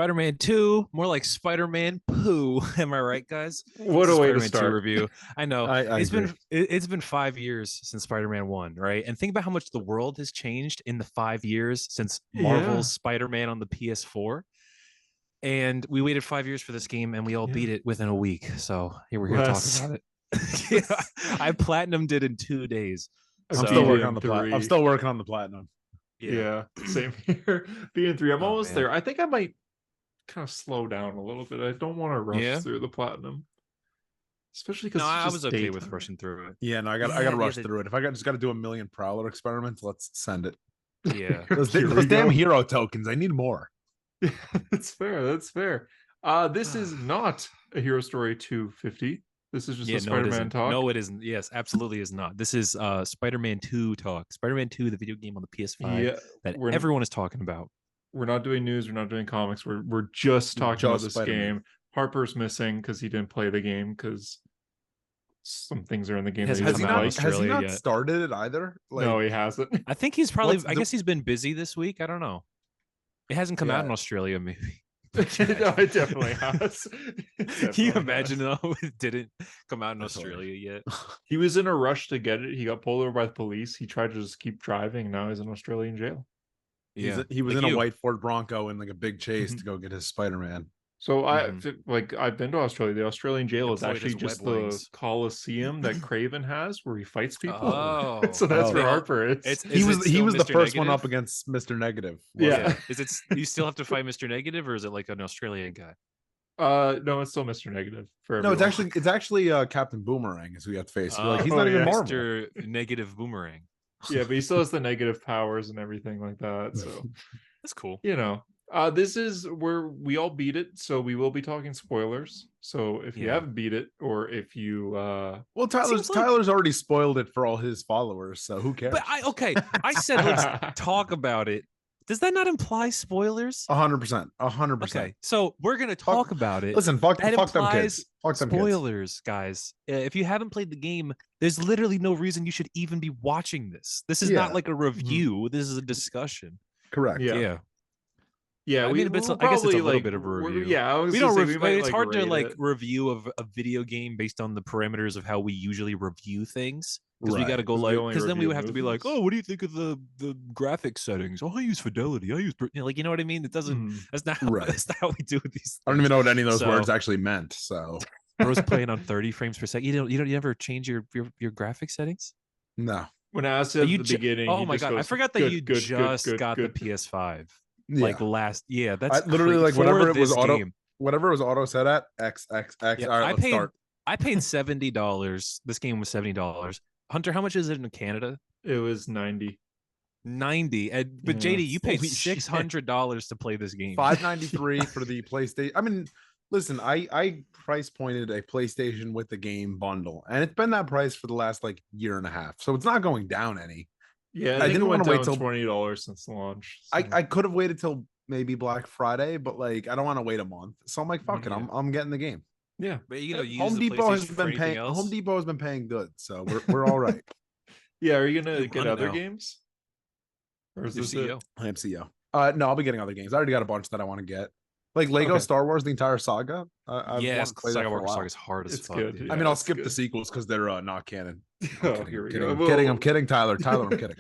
Spider-Man 2, more like Spider-Man poo. Am I right, guys? What This is a way to Spider-Man 2 start. review. I know I it's agree. been it's been 5 years since Spider-Man 1, right? And think about how much the world has changed in the 5 years since Yeah. Marvel's Spider-Man on the PS4. And we waited 5 years for this game, and we all Yeah. beat it within a week. So here we're here to talk Less. about it. Yeah, I platinumed it in 2 days. I'm I'm So, still beat it working in on the three. I'm still working on the platinum. Yeah, same here. Being three, I'm Oh, almost man. there. I think I might kind of slow down a little bit. I don't want to rush Yeah? through the platinum, especially because No, it's I just was okay with daytime. rushing through it. Yeah, no, I Yeah, gotta rush the- through it. If I just gotta do a million Prowler experiments, let's send it. Yeah. Those, Here we those damn go. hero tokens, I need more. That's fair. That's fair. This is not a Hero Story 250. This is just Yeah, a no, it Spider-Man isn't. talk. No, it isn't. Yes, absolutely is not. This is Spider-Man 2 talk. Spider-Man 2, the video game on the PS5 Yeah, that we're everyone is talking about. we're not doing news. We're not doing comics. We're just talking about Just this Spider-Man. game. Harper's missing because he didn't play the game because some things are in the game Has- that he has doesn't he not- like. Has he Australia not yet. started it either? No, he hasn't. I think he's probably, What's I the- guess he's been busy this week. I don't know. It hasn't come out Yeah. in Australia, maybe. No, it definitely has. Can you imagine though? It didn't come out in That's Australia yet. He was in a rush to get it. He got pulled over by the police. He tried to just keep driving. Now he's in Australian jail. Yeah, he was like in you. a white Ford Bronco in like a big chase Mhm. to go get his Spider-Man. So Mhm. I've been to Australia. The Australian jail is Deployed actually his just web the wings. Coliseum that Craven has, where he fights people. Oh. So that's Oh. where Harper is. It's- He Is was it he still was the Mr. first one Negative? up against Mr. Negative. Yeah. Is it? You still have to fight Mr. Negative, or is it like an Australian guy? No, it's still Mr. Negative for No, everyone. it's actually Captain Boomerang is who you have to face. You're like, he's not Oh, even yeah. Marvel. Mr. Negative Boomerang. Yeah, but he still has the negative powers and everything like that. So That's cool. this is where we all beat it, so we will be talking spoilers. So if you Yeah. haven't beat it, or if you Well, Seems like- Tyler's already spoiled it for all his followers, so who cares? But I said let's talk about it. Does that not imply spoilers? 100%, 100%. Okay, so we're gonna talk about it. Listen, fuck That them implies kids. Fuck them kids. Spoilers, guys. If you haven't played the game, there's literally no reason you should even be watching this. This is Yeah. not like a review. This is a discussion. Correct. Yeah. I mean, I guess it's a little bit of a review. Yeah, I was We gonna don't. say, Review, we might, it's hard to rate it. review of a video game based on the parameters of how we usually review things. Because we Right. got to go 'Cause we like, only because then we review would have to be like, movies. oh, what do you think of the graphic settings? Oh, I use fidelity. I use you know what I mean. It doesn't. Mhm. That's not. Right. That's not how we do these. I don't even know what any of those So- words actually meant. So Bro's playing on 30 frames per second. You ever change your graphic settings? no. When I asked Are at you the ju- beginning, Oh he my just god! I goes, forgot that "Good, you good, just good, got good." the PS5. Yeah. Like last. Yeah, that's Literally crazy. like For whatever it was this auto game. whatever it was auto set at XXX. Yeah, All right, I let's paid start. I paid $70. This game was $70. Hunter, how much is it in Canada? It was 90. 90. But Yeah. JD, you paid Holy shit. $600 to play this game. $593 for the PlayStation. I mean, listen, I price pointed a PlayStation with the game bundle, and it's been that price for the last like year and a half. So it's not going down any. Yeah, I I think didn't it went wanna wait down till- $20 since launch. so- I could have waited till maybe Black Friday, but like I don't want to wait a month. So I'm like, fuck it, Yeah. I'm getting the game. yeah, But you use Home the Depot has PlayStation for been anything paying. else? Home Depot has been paying good, so we're all right. yeah. Are you gonna You get run it other now. games? Or is Your this CEO. it? I am CEO. No, I'll be getting other games. I already got a bunch that I want to get, like Lego Okay. Star Wars, the entire saga. I've Yes, wanted to play that for a Skywalker while. Saga is hard as It's fuck. good, dude. yeah. I mean, I'll it's skip the good. sequels because they're not canon. Oh, here we go. I'm kidding, Tyler. Tyler, I'm kidding.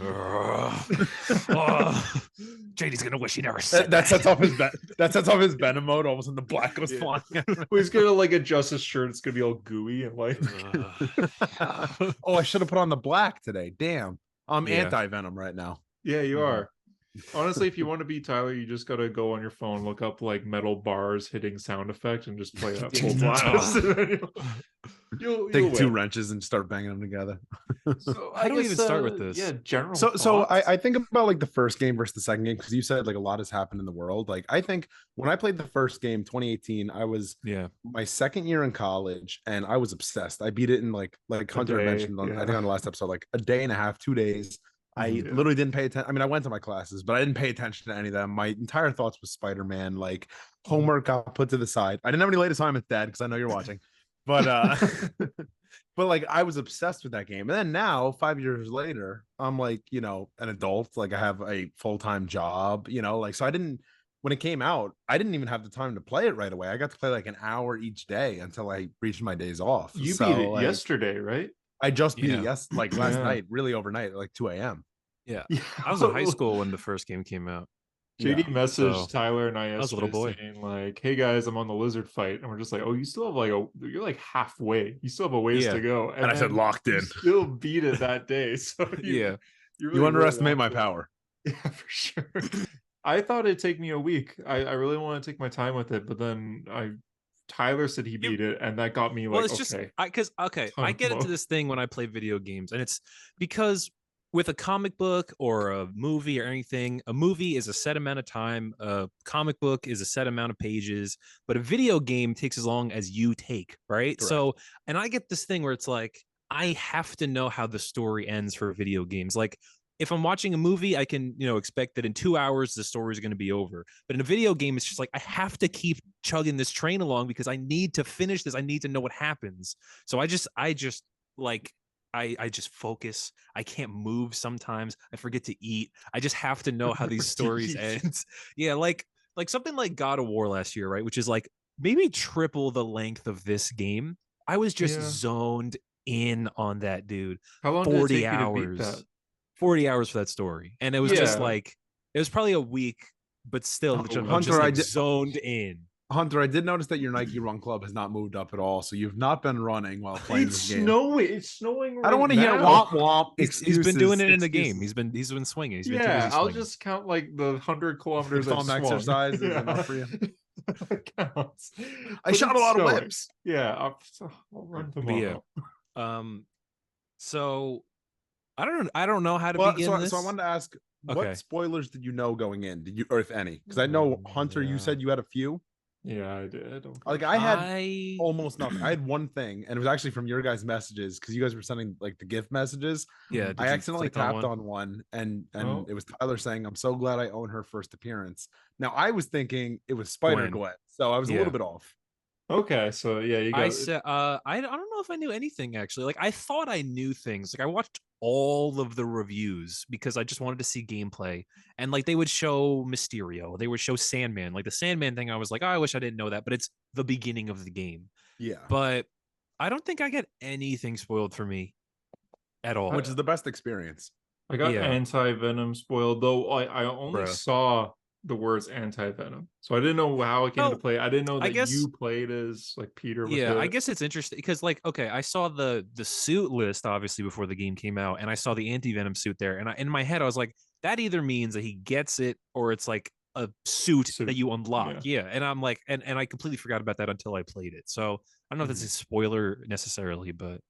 JD's gonna wish he never said That sets off his that sets off his Venom mode. All of a sudden, the black goes Yeah. flying. He's gonna like adjust his shirt. It's gonna be all gooey and like. Oh, I should have put on the black today. Damn, I'm Yeah. anti Venom right now. Yeah, you Mhm. are. Honestly, if you want to be Tyler, you just gotta go on your phone, look up like metal bars hitting sound effect, and just play that full blast. you'll Take two win. wrenches and start banging them together. So How do we even start with this? Yeah, general. So thoughts? I think about like the first game versus the second game because you said like a lot has happened in the world. Like I think when I played the first game, 2018, I was Yeah. my second year in college and I was obsessed. I beat it in like Hunter day, mentioned on I think yeah. on the last episode, like a day and a half, 2 days. I Yeah. literally didn't pay attention. I mean, I went to my classes, but I didn't pay attention to any of them. My entire thoughts was Spider-Man. Like homework got put to the side. I didn't have any late assignments, Dad, because I know you're watching. But but like I was obsessed with that game. And then now, 5 years later, I'm like, an adult. Like I have a full-time job, like so I didn't when it came out, I didn't even have the time to play it right away. I got to play like an hour each day until I reached my days off. You So, beat it like, yesterday, right? I just beat it Yeah. like last Yeah. night, really overnight, like 2 a.m. Yeah. Yeah. I was in high school when the first game came out. JD Yeah. messaged So, Tyler and I I was a little yesterday boy. saying like, "Hey guys, I'm on the lizard fight," and we're just like, "Oh, you still have like you're like halfway. You still have a ways Yeah. to go." And I said then locked you in. still beat it that day. So Yeah. you, You really were underestimate my locked in. power. Yeah, for sure. I thought it'd take me a week. I really want to take my time with it, but then Tyler said he beat it, and that got me like, Well, it's okay. just because Ton I of get into mo- this thing when I play video games, and it's because with a comic book or a movie or anything, a movie is a set amount of time, a comic book is a set amount of pages, but a video game takes as long as you take, right? Correct. So, and I get this thing where it's like I have to know how the story ends for video games. Like if I'm watching a movie, I can, expect that in 2 hours the story is going to be over. But in a video game, it's just like I have to keep chugging this train along because I need to finish this. I need to know what happens. So I just like I just focus. I can't move sometimes. I forget to eat. I just have to know how these stories end. Yeah, like something like God of War last year, right? Which is like maybe triple the length of this game. I was just Yeah. zoned in on that, dude. How long did it 40 take you to beat hours. that? 40 hours for that story. And it was just Yeah. like it was probably a week, but still Oh, I'm Hunter, just I like did- zoned in. Hunter, I did notice that your Nike Run Club has not moved up at all, so you've not been running while playing It's this game. snowing. It's snowing. I don't want to right hear now. womp womp. He's been doing it in the game. excuses. He's been swinging. He's been too Yeah, busy I'll swinging. just count like the 100 kilometers I've thumb swung. exercise is enough for you? That counts. I But shot a it's lot of snowing. whips. Yeah, I'll run But tomorrow. yeah. So I don't know how to Well, begin this. so I wanted to ask, Okay. what spoilers did you know going in? Did you, or if any? Because I know Hunter, you Yeah. said you had a few. Yeah, I did. Like I had I almost nothing. I had one thing, and it was actually from your guys' messages because you guys were sending like the gift messages. yeah. Did I you accidentally click tapped on one, and Oh. it was Tyler saying, "I'm so glad I own her first appearance." Now I was thinking it was Spider Gwen. Gwen, so I was a Yeah. little bit off. Okay, so yeah, you got. I said I don't know if I knew anything actually. Like I thought I knew things. Like I watched all of the reviews because I just wanted to see gameplay. And like they would show Mysterio, they would show Sandman. Like the Sandman thing, I was like, oh, I wish I didn't know that, but it's the beginning of the game. Yeah, But I don't think I get anything spoiled for me at all. which is the best experience. I got Yeah. anti-venom spoiled, though I only Bruh. saw the words anti-venom. So I didn't know how it came to Well, play. I didn't know I that guess- you played as like Peter with Yeah, I it. guess it's interesting because like okay, I saw the suit list obviously before the game came out, and I saw the anti-venom suit there, and in my head I was like, that either means that he gets it or it's like a suit Suit, that you unlock. Yeah. And I'm like, and I completely forgot about that until I played it. So I don't know if that's a spoiler necessarily, but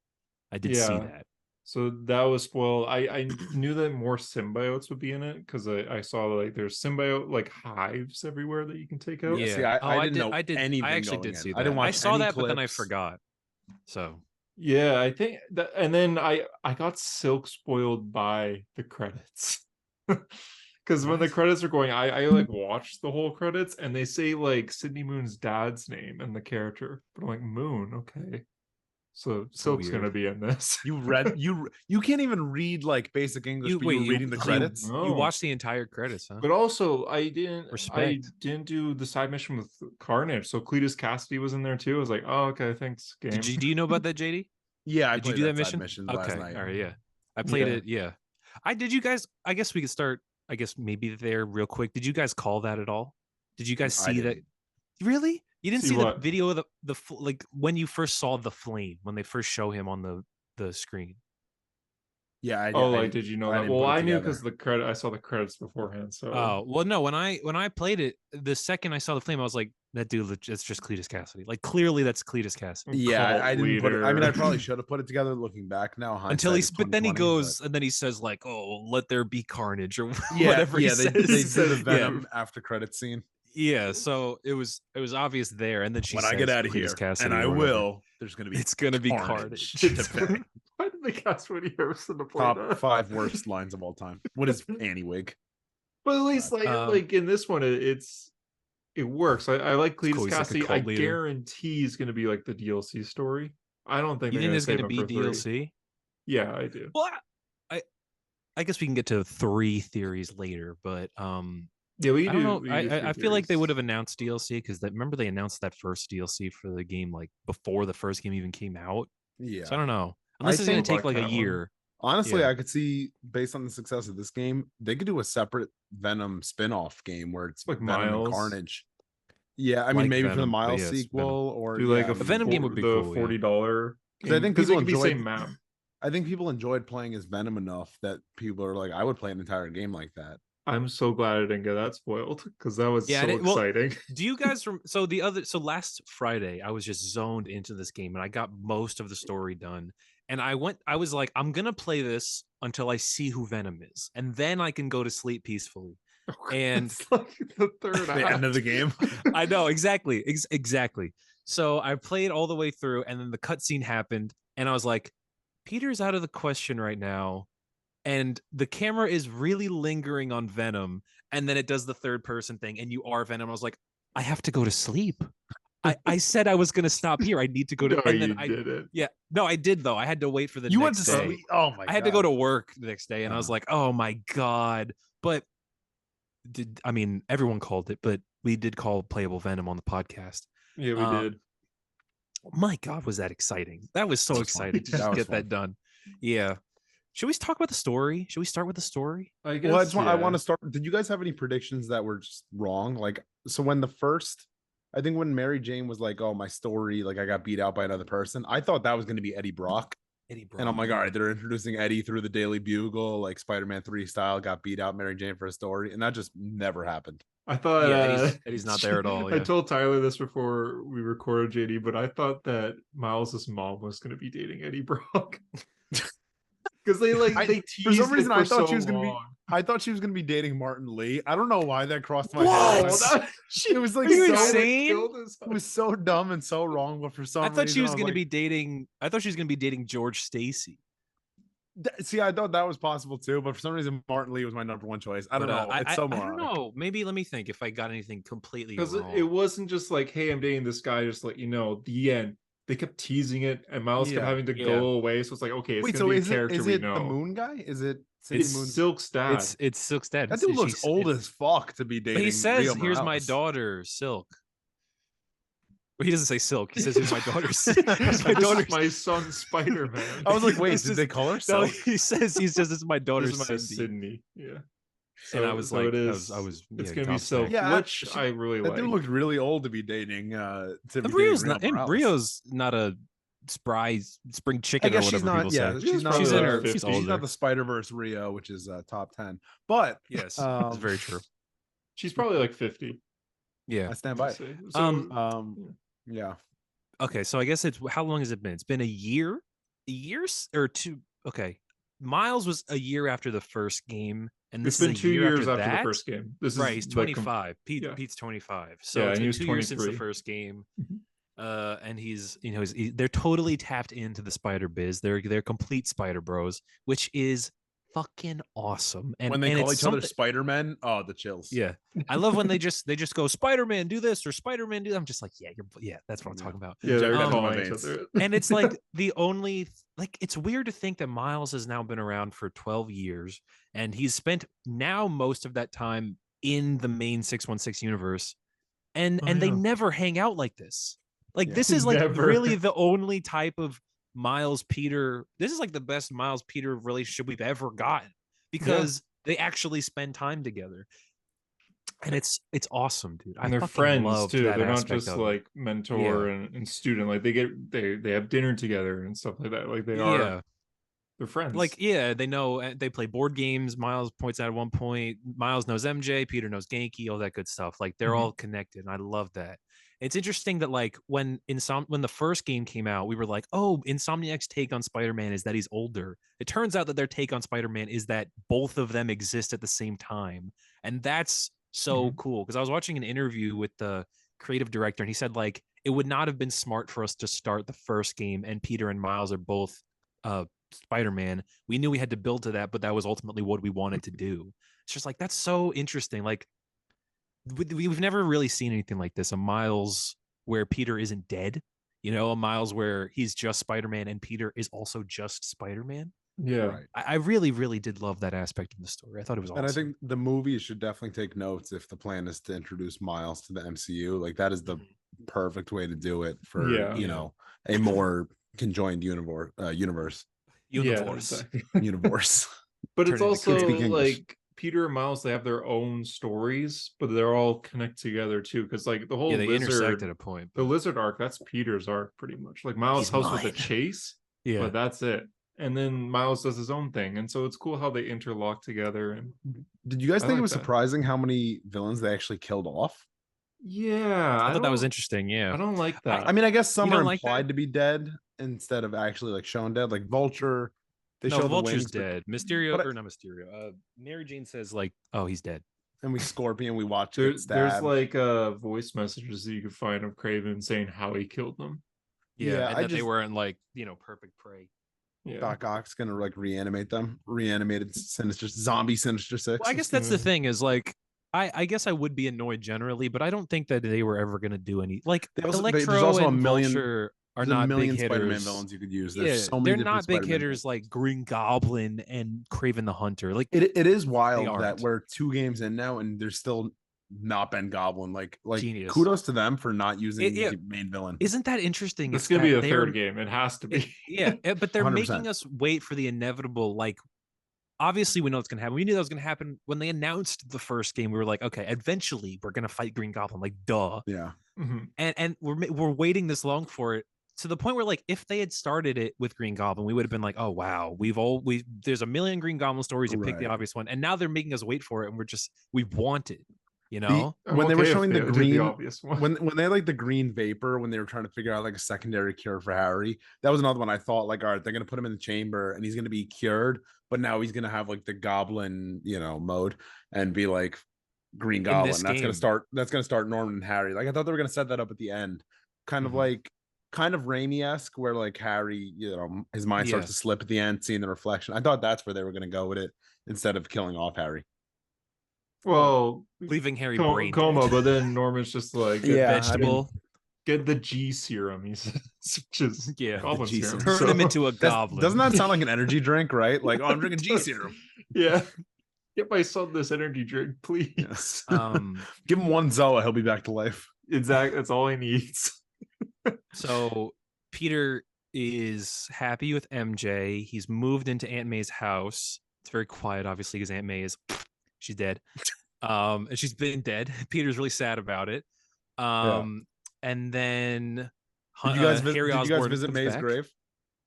I did see Yeah. that. So that was spoiled. I knew that more symbiotes would be in it because I saw like there's symbiote like hives everywhere that you can take out. Yeah, see, Yeah. I didn't know I anything actually going did in. see that. I didn't watch saw any that, but then I clips. forgot. So Yeah, I think that, and then I got Silk spoiled by the credits. Because when the What? credits are going, I like watched the whole credits and they say like Sydney Moon's dad's name and the character, but I'm like Moon, okay. So Silk's gonna weird. be in this. You read you can't even read like basic English, but you were reading the so credits. No. You watched the entire credits, huh? But also, I didn't Respect. do the side mission with Carnage. So Cletus Cassidy was in there too. I was like, oh, okay, thanks, game. Do you know about that, JD? Yeah, I Did you played do that side mission? mission Okay, last night. all right, yeah. I played Yeah. it. Yeah, did. You guys? I guess we could start. I guess maybe there real quick. Did you guys call that at all? Did you guys I see that? didn't. Really? You didn't See see the what? video of like when you first saw the flame when they first show him on the screen? Yeah. Oh, like, did you know I that? didn't Well, put it I knew together. because the credit. I saw the credits beforehand. So Oh well, no. When I played it, the second I saw the flame, I was like, that dude, it's just Cletus Cassidy. Like clearly, that's Cletus Cassidy. Yeah, Cult I didn't put it. I mean, I leader. probably should have put it together looking back now. Until hindsight is but then he 20/20, goes and then he says like, "Oh, let there be carnage" or yeah, whatever yeah, he they says. did the Yeah. Venom after credit scene. Yeah, so it was obvious there, and then she When says, I get out of Cletus here, Cassidy and I or whatever. will, there's gonna be It's gonna be carnage. carnage. Why did they cast Woody Harrelson to play top that? 5 worst lines of all time. What is Annie Wig? But at least like in this one, it works. I like Cletus cool. He's like a Cassidy. cult I leader. guarantee he's going to be like the DLC story. I don't think You they're think there's going gonna to be save him for 3. DLC? Yeah, I do. Well, I guess we can get to 3 theories later, but Yeah, we I do. don't know. We do I feel like they theories. would have announced DLC because remember they announced that first DLC for the game like before the first game even came out. So I Yeah. don't know. I Unless it's gonna think take Black like a Cat one. year. honestly, Yeah. I could see based on the success of this game, they could do a separate Venom spin-off game where it's Like Venom and Miles. Carnage. Yeah, I mean Like maybe for the Venom, but Miles yes, sequel Venom. or Do like yeah, a I mean, Venom game would be the cool, yeah. $40 'cause I think because it people could be enjoyed same map. I think people enjoyed playing as Venom enough that people are like, I would play an entire game like that. I'm so glad I didn't get that spoiled because that was Yeah, so well, exciting. do you guys so last Friday I was just zoned into this game and I got most of the story done. And I was like, I'm gonna play this until I see who Venom is, and then I can go to sleep peacefully. And It's like the third The end of the game. I know exactly, exactly. So I played all the way through, and then the cutscene happened, and I was like, Peter's out of the question right now, and the camera is really lingering on Venom, and then it does the third person thing, and you are Venom. I was like, I have to go to sleep. I said I was gonna stop here. I need to go to, No, and then you I didn't. yeah, no, I did though. I had to wait for the You went to next day. sleep. Oh my god. I had to go to work the next day, and I was Uh-huh. like, oh my god. But I mean, everyone called it, but we did call playable Venom on the podcast. Yeah, we Um, did. My God, was that exciting? That was so That was fun. exciting to That just was get fun. that done. Yeah. Should we talk about the story? Should we start with the story? I guess. Well, I want yeah. to start. Did you guys have any predictions that were just wrong? Like, so when I think when Mary Jane was like, "Oh, my story, like I got beat out by another person," I thought that was going to be Eddie Brock, Eddie Brock. and I'm like, all right, they're introducing Eddie through the Daily Bugle, like Spider-Man 3 style, got beat out Mary Jane for a story, and that just never happened. I thought Yeah, Eddie's not there at all. I Yeah. told Tyler this before we recorded JD, but I thought that Miles's mom was going to be dating Eddie Brock because they For teased some reason, it I for thought so she was gonna be. long. I thought she was going to be dating Martin Lee. I don't know why that crossed my Whoa, head. It was like Are you so, insane? it was so dumb and so wrong, but for some I thought she reason, was going to like, be dating. I thought she was going to be dating George Stacy. See, I thought that was possible too, but for some reason, Martin Lee was my number one choice. I don't know. It's so I don't moronic. know. Maybe let me think if I got anything completely Because wrong. it wasn't just like, hey, I'm dating this guy, just let you know. The end. They kept teasing it, and Miles kept Yeah. having to Yeah. go away. So it's like, okay, it's Wait, gonna so be a is character it we the know. Moon guy? Is it It's Moon's? Silk's dad. It's Silk's dad. That dude looks old as fuck to be But dating. he says, Leo "Here's my Morales." daughter, Silk." Well, he doesn't say Silk. He says, "Here's my daughter." This my is daughter. my son Spider-Man. I was like, wait, This did is- they call her No, Silk? he says "This is my daughter, This is my Cindy." Sydney. Yeah. And I was so like, it is. I was It's yeah, gonna be gobsmacked. Silk, Yeah, which I really That like. dude looked really old to be dating. And Rio's not a spry spring I chicken or guess whatever she's not. people Yeah, say. she's not. probably She's like in her. 50. She's She's not older. the Spider Verse Rio, which is top 10. But Yes, um, that's very true. She's probably like 50. Yeah. I stand by I'd it. say. Yeah. Okay, so I guess it's how long has it been? It's been a year or two. Okay, Miles was a year after the first game, and It's this been is a 2 year years after after that. the first game. This Right, is he's the 25. yeah. Pete's 25. So Yeah, it's and he been was 2 years since the 23. first game. Mhm. And he's they're totally tapped into the spider biz. They're complete spider bros, which is fucking awesome. And When they and call it's each other something- Spider Men, oh, the chills. yeah, I love when they just go Spider-Man do this or Spider-Man do that. I'm just like, yeah, that's what I'm Yeah. talking about. Yeah, they're Injected calling into each my veins. other. And it's like the only like it's weird to think that Miles has now been around for 12 years and he's spent now most of that time in the main 616 universe and Oh, they yeah. never hang out like this. Like Yeah. this is like Never. really the only type of Miles Peter. This is like the best Miles Peter relationship we've ever gotten because they actually spend time together. And it's awesome, dude. And I they're fucking friends loved too. that They're not aspect just of it. like mentor and student. Like they have dinner together and stuff like that. Like they are. They're friends. Like, yeah, they know they play board games. Miles points out at one point, Miles knows MJ, Peter knows Genki, all that good stuff. Like they're Mhm. all connected. And I love that. It's interesting that like when the first game came out, we were like, oh, Insomniac's take on Spider-Man is that he's older. It turns out that their take on Spider-Man is that both of them exist at the same time. And that's so cool. Because I was watching an interview with the creative director, and he said, like, it would not have been smart for us to start the first game and Peter and Miles are both Spider-Man. We knew we had to build to that, but that was ultimately what we wanted to do. It's just like that's so interesting. Like we've never really seen anything like this. A Miles where Peter isn't dead, a Miles where he's just Spider-Man and Peter is also just Spider-Man. Yeah. Right. I really, really did love that aspect of the story. I thought it was awesome. And I think the movies should definitely take notes if the plan is to introduce Miles to the MCU. Like that is the perfect way to do it for Yeah. you know a more conjoined universe. Yeah, Universe. exactly. Universe. But Turn it's into also kids speak English. like Peter and Miles, they have their own stories, but they're all connect together too. Because like the whole Yeah, they intersect lizard, at a point. the but- lizard arc, that's Peter's arc pretty much. Like Miles He's helps with the mine. chase, Yeah. but that's it. And then Miles does his own thing, and so it's cool how they interlock together. And Did you guys I think it like was that. surprising how many villains they actually killed off? yeah, I thought that was don't- interesting. Yeah. I don't like that. I mean, I guess some You are don't like implied that? to be dead instead of actually like shown dead. Like Vulture, they no, show the Vulture's wings, dead. Mysterio, but I- or not Mysterio. Mary Jane says like, "Oh, he's dead." and we Scorpion, we watch it there's stab. like voice messages that you can find of Craven saying how he killed them. Yeah, Yeah, and I that they just- weren't like perfect prey. Yeah. Doc Ock's gonna like reanimate them, reanimated Sinister zombie Sinister Six. Well, I guess that's the thing is like, I guess I would be annoyed generally, but I don't think that they were ever going to do any like They also- Electro there's also a and million- Vulture are There's a not million big Spider-Man hitters. villains you could use. There's Yeah, so many they're different not big Spider-Man hitters villains. like Green Goblin and Craven the Hunter. Like It is wild that aren't. we're 2 games in now and there's still not Ben Goblin. Like Genius. kudos to them for not using Yeah. the main villain. isn't that interesting? It's It's gonna be that the they're- third game. It has to be. But they're 100%. making us wait for the inevitable. Like, obviously, we know it's gonna happen. We knew that was gonna happen when they announced the first game. We were like, okay, eventually we're gonna fight Green Goblin. Like, duh. Yeah. Mhm. And we're waiting this long for it to the point where like if they had started it with Green Goblin, we would have been like, oh wow, there's a million Green Goblin stories. You pick the Right. obvious one, and now they're making us wait for it, and we want it. You The- know, I'm when they were okay if showing the did green obvious one. when they had like the green vapor when they were trying to figure out like a secondary cure for Harry, that was another one I thought like, all right, they're gonna put him in the chamber and he's gonna be cured, but now he's gonna have like the goblin, mode and be like Green Goblin. this That's game. gonna start Norman and Harry. Like I thought they were gonna set that up at the end, kind of Mhm. like kind of Raimi-esque, where like Harry, his mind starts Yeah. to slip at the end, seeing the reflection. I thought that's where they were gonna go with it instead of killing off Harry. well, leaving Harry brain coma, dead. but then Norman's just like Yeah, I mean, vegetable. get the G serum. He says, which is Yeah, the goblin G serum. serum. Turn him into a goblin. Doesn't that sound like an energy drink, right? Like, oh, I'm drinking G serum. Yeah. Get my son this energy drink, please. Yes. Give Give him one Zoa, he'll be back to life. Exactly. That's all he needs. So Peter is happy with MJ. He's moved into Aunt May's house. It's very quiet, obviously, because Aunt May she's dead. And she's been dead. Peter's really sad about it. And then Did you guys, Harry did you guys Osborn visit comes May's back. grave?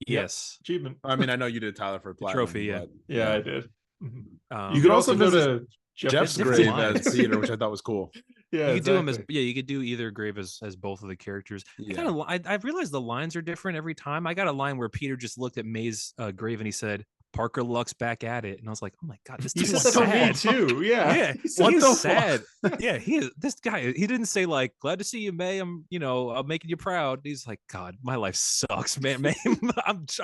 Yes. Achievement. I mean, I know you did, Tyler, for a platinum, trophy, yeah. but- Yeah, I did. Mhm. You could also go visit to Jeff's different grave lines. as Peter, which I thought was cool. Yeah, You could do them as exactly. you could do either grave as both of the characters. Yeah. I've realized the lines are different every time. I got a line where Peter just looked at May's grave and he said, "Parker Luck's back at it," and I was like, "Oh my god, this He dude's said that sad." to me too. Yeah. Yeah, He said- What he's the sad. Yeah, he is. This guy, he didn't say like, "Glad to see you, May. I'm making you proud." He's like, "God, my life sucks, man. May,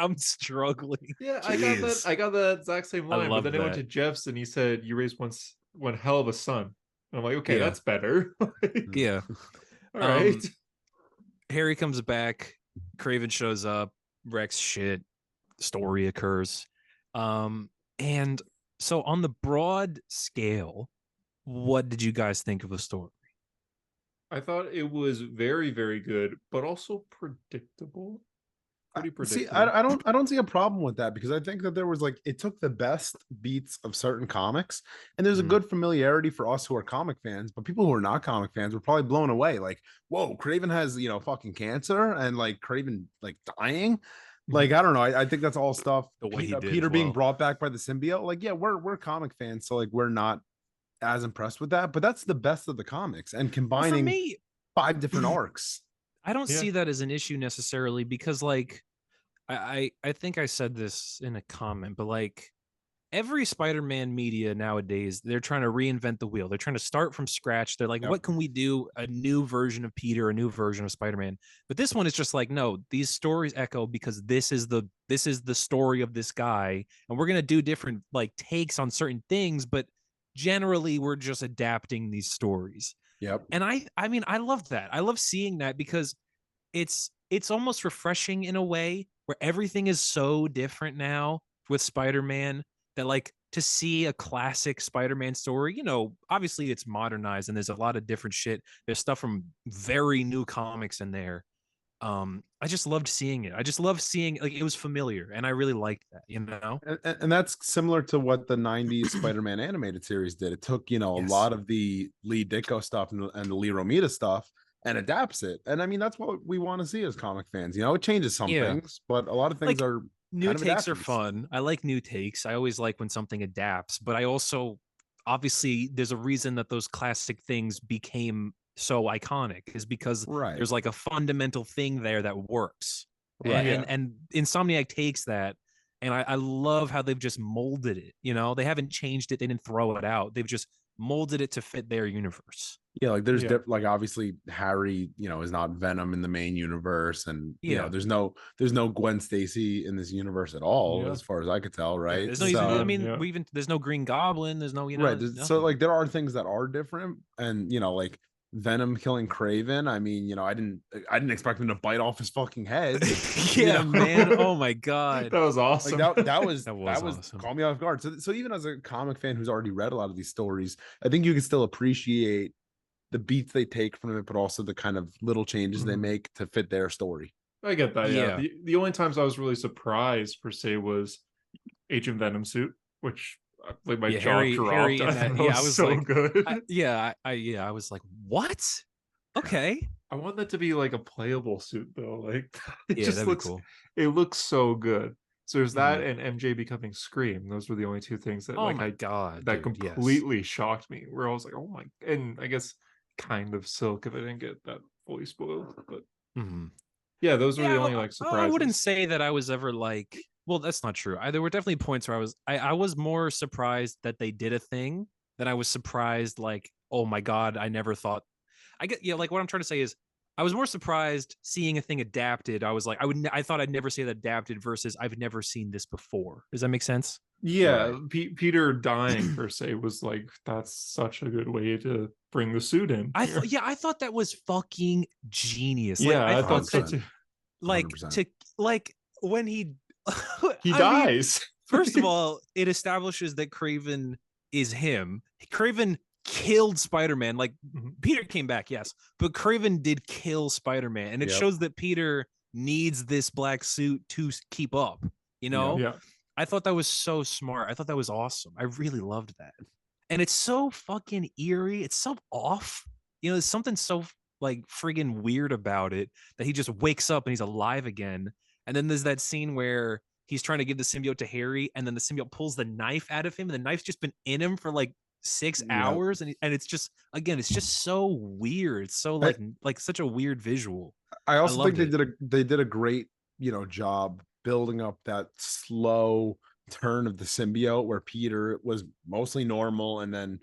I'm struggling." Yeah, Jeez. I got that exact same I line. But love then I went that. to Jeff's and he said, "You raised one hell of a son." And I'm like, okay, Yeah. that's better. Yeah. All right. Harry comes back. Craven shows up. Wrecks shit. Story occurs. And so on the broad scale, what did you guys think of the story? I thought it was very, very good, but also predictable. Pretty See, predictable. I don't see a problem with that because I think that there was like it took the best beats of certain comics, and there's a Mhm. good familiarity for us who are comic fans, but people who are not comic fans were probably blown away. Like, whoa, Craven has fucking cancer and like Craven like dying. Like, I don't know. I think that's all stuff. The way he did Peter as being well. brought back by the symbiote. Like, yeah, we're comic fans, so like we're not as impressed with that. But that's the best of the comics, and For combining me, 5 different arcs. I don't Yeah. see that as an issue necessarily because like I think I said this in a comment, but like every Spider-Man media nowadays, they're trying to reinvent the wheel. They're trying to start from scratch. They're like, Yep. what can we do? A new version of Peter, a new version of Spider-Man. But this one is just like, no, these stories echo because this is the story of this guy, and we're gonna do different like takes on certain things, but generally we're just adapting these stories. Yep. And I mean, I love that. I love seeing that because it's almost refreshing in a way where everything is so different now with Spider-Man that like to see a classic Spider-Man story, you know, obviously it's modernized and there's a lot of different shit. There's stuff from very new comics in there. I just loved seeing it. I just love seeing like it was familiar and I really liked that, you know? And that's similar to what the 90s Spider-Man animated series did. It took, you know, a Yes. lot of the Lee Ditko stuff and the Lee Romita stuff and adapts it. And I mean, that's what we want to see as comic fans. You know, it changes some Yeah. things, but a lot of things Like, are New kind of takes are adaptions. fun. I like new takes. I always like when something adapts, but I also obviously there's a reason that those classic things became so iconic is because Right. there's like a fundamental thing there that works. Right. And Insomniac takes that and I love how they've just molded it. You know, they haven't changed it, they didn't throw it out. They've just molded it to fit their universe. Yeah, like there's Yeah. like obviously Harry, you know, is not Venom in the main universe, and you Yeah. know, there's no Gwen Stacy in this universe at all, Yeah. as far as I could tell, Yeah, right? there's no So- even, I mean, Yeah. we even there's no Green Goblin, there's no, you know, right. So nothing. like there are things that are different, and you know, like Venom killing Craven. I mean, you know, I didn't expect him to bite off his fucking head. Yeah, know? man. Oh my god. That was awesome. Like that was That that was was awesome. caught me off guard. So even as a comic fan who's already read a lot of these stories, I think you can still appreciate the beats they take from it, but also the kind of little changes they Mhm. make to fit their story. I get that. Yeah. Yeah. The only times I was really surprised per se was Agent Venom suit, which like my Yeah, jaw Harry dropped. in I that- thought yeah, was I was so like, good. I was like, what? Okay. I want that to be like a playable suit though. Like it Yeah, just that'd looks be cool. it looks so good. So there's that Mhm. and MJ becoming Scream. Those were the only two things that Oh like my I god. that dude, yes. completely shocked me. Where I was like, oh my, and I guess kind of Silk if I didn't get that fully spoiled. But Mhm. yeah, those were the Yeah, only like I surprises. wouldn't say that I was ever like, well, that's not true. There were definitely points where I was more surprised that they did a thing than I was surprised like, oh my god, I never thought. I get, yeah, like what I'm trying to say is I was more surprised seeing a thing adapted. I was like, I thought I'd never see that adapted versus I've never seen this before. Does that make sense? Yeah, Right. Peter dying per se was like that's such a good way to bring the suit in. I thought that was fucking genius. Like, Yeah, I thought thought so 100%. too. like 100%. to like when he He I mean, dies. first of all, it establishes that Craven is him. Craven killed Spider-Man. Like Mhm. Peter came back, yes, but Craven did kill Spider-Man, and it Yep. shows that Peter needs this black suit to keep up. You know, Yeah. I thought that was so smart. I thought that was awesome. I really loved that, and it's so fucking eerie. It's so off. You know, there's something so like friggin' weird about it that he just wakes up and he's alive again. And then there's that scene where he's trying to give the symbiote to Harry, and then the symbiote pulls the knife out of him, and the knife's just been in him for like 6 Yep. hours, and it's just again, it's just so weird. It's so like such a weird visual. I also think loved they did a great, you know, job building up that slow turn of the symbiote where Peter was mostly normal and then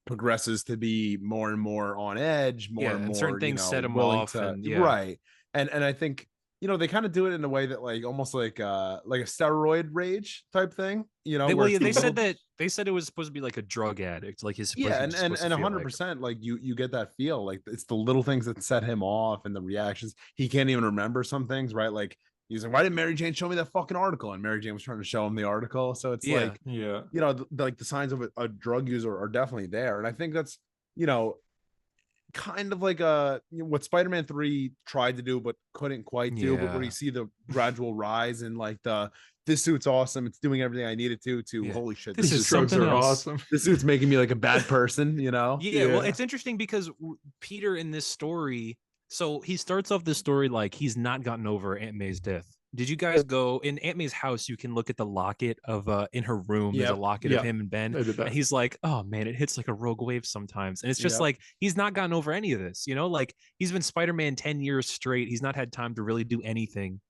progresses to be more and more on edge, more Yeah, and and more, certain you things know, set him willing off, to, and yeah. right. And I think, you know, they kind of do it in a way that like almost like a steroid rage type thing, you know. They, where well, yeah, it's they the said little- that they said it was supposed to be like a drug addict, like his yeah, and supposed to feel like. 100% like you get that feel like it's the little things that set him off and the reactions. He can't even remember some things, right? Like he's like, why didn't Mary Jane show me that fucking article? And Mary Jane was trying to show him the article. So it's Yeah. like, Yeah. you know, like the signs of a drug user are definitely there. And I think that's, you know, kind of like what Spider-Man 3 tried to do but couldn't quite do, but where Yeah. you see the gradual rise and like this suit's awesome, it's doing everything I needed to Yeah. holy shit, This These is drugs something are else. awesome. this suit's making me like a bad person, you know. Yeah, well, Yeah. it's interesting because Peter in this story, so he starts off this story like he's not gotten over Aunt May's death. Did you guys go in Aunt May's house? You can look at the locket of in her room. There's a Yep. locket Yeah. of him and Ben, I did that. and he's like, "Oh man, it hits like a rogue wave sometimes." And it's just Yep. like he's not gotten over any of this. You know, like he's been Spider-Man 10 years straight. He's not had time to really do anything,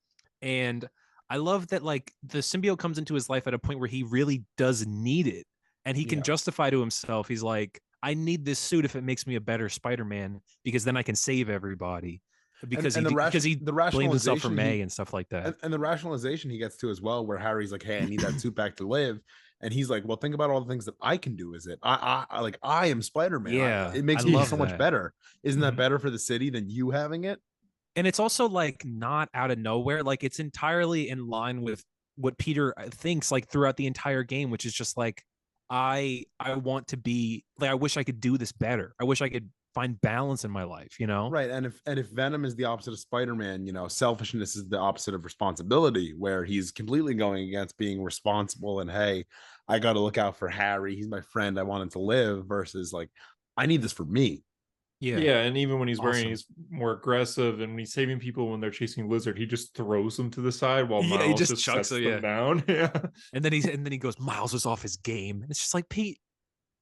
and I love that like the symbiote comes into his life at a point where he really does need it, and he can Yeah. justify to himself. He's like, I need this suit if it makes me a better Spider-Man because then I can save everybody. Because and he the because he the blamed himself for rationalization May he- and stuff like that. and the rationalization he gets to as well, where Harry's like, hey, I need that suit back to live. And he's like, well, think about all the things that I can do. Is it I like I am Spider-Man. Yeah, It makes I me love so much that. better. Isn't that Mhm. better for the city than you having it? And it's also like not out of nowhere. Like it's entirely in line with what Peter thinks like throughout the entire game, which is just like I want to be like I wish I could do this better. I wish I could find balance in my life, you know? Right. And if Venom is the opposite of Spider-Man, selfishness is the opposite of responsibility, where he's completely going against being responsible and hey, I got to look out for Harry. He's my friend. I want him to live versus like, I need this for me. Yeah, and even when he's Awesome. wearing, he's more aggressive, and when he's saving people when they're chasing Lizard, he just throws them to the side while Yeah, Miles he just just chucks sets them, them down. Yeah, And then he goes, Miles was off his game. It's just like Pete,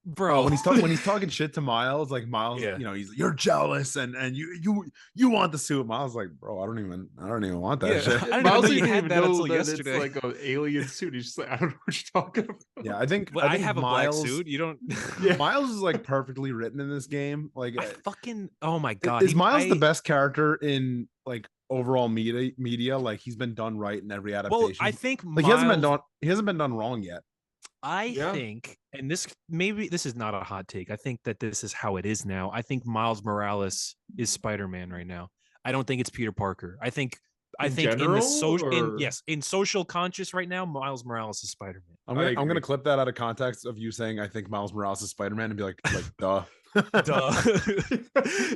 bro. Oh, when he's talking shit to Miles, like Miles, Yeah. He's like, you're jealous and you want the suit. Miles is like, bro, I don't even want that Yeah. shit. I didn't Miles know you didn't had even that know until that yesterday. it's like an alien suit. He's just like, I don't know what you're talking about. Yeah, I think But I think have a Miles, black suit. You don't. Yeah. Miles is like perfectly written in this game. Like, I fucking. Oh my god. is Miles the best character in like overall media? Like, he's been done right in every adaptation. Well, I think like Miles, he hasn't been done wrong yet. I think, and this is not a hot take. I think that this is how it is now. I think Miles Morales is Spider-Man right now. I don't think it's Peter Parker. I think In in general, the social or- in social conscious right now, Miles Morales is Spider-Man. I I'm gonna agree. clip that out of context of you saying I think Miles Morales is Spider-Man and be like duh. Duh.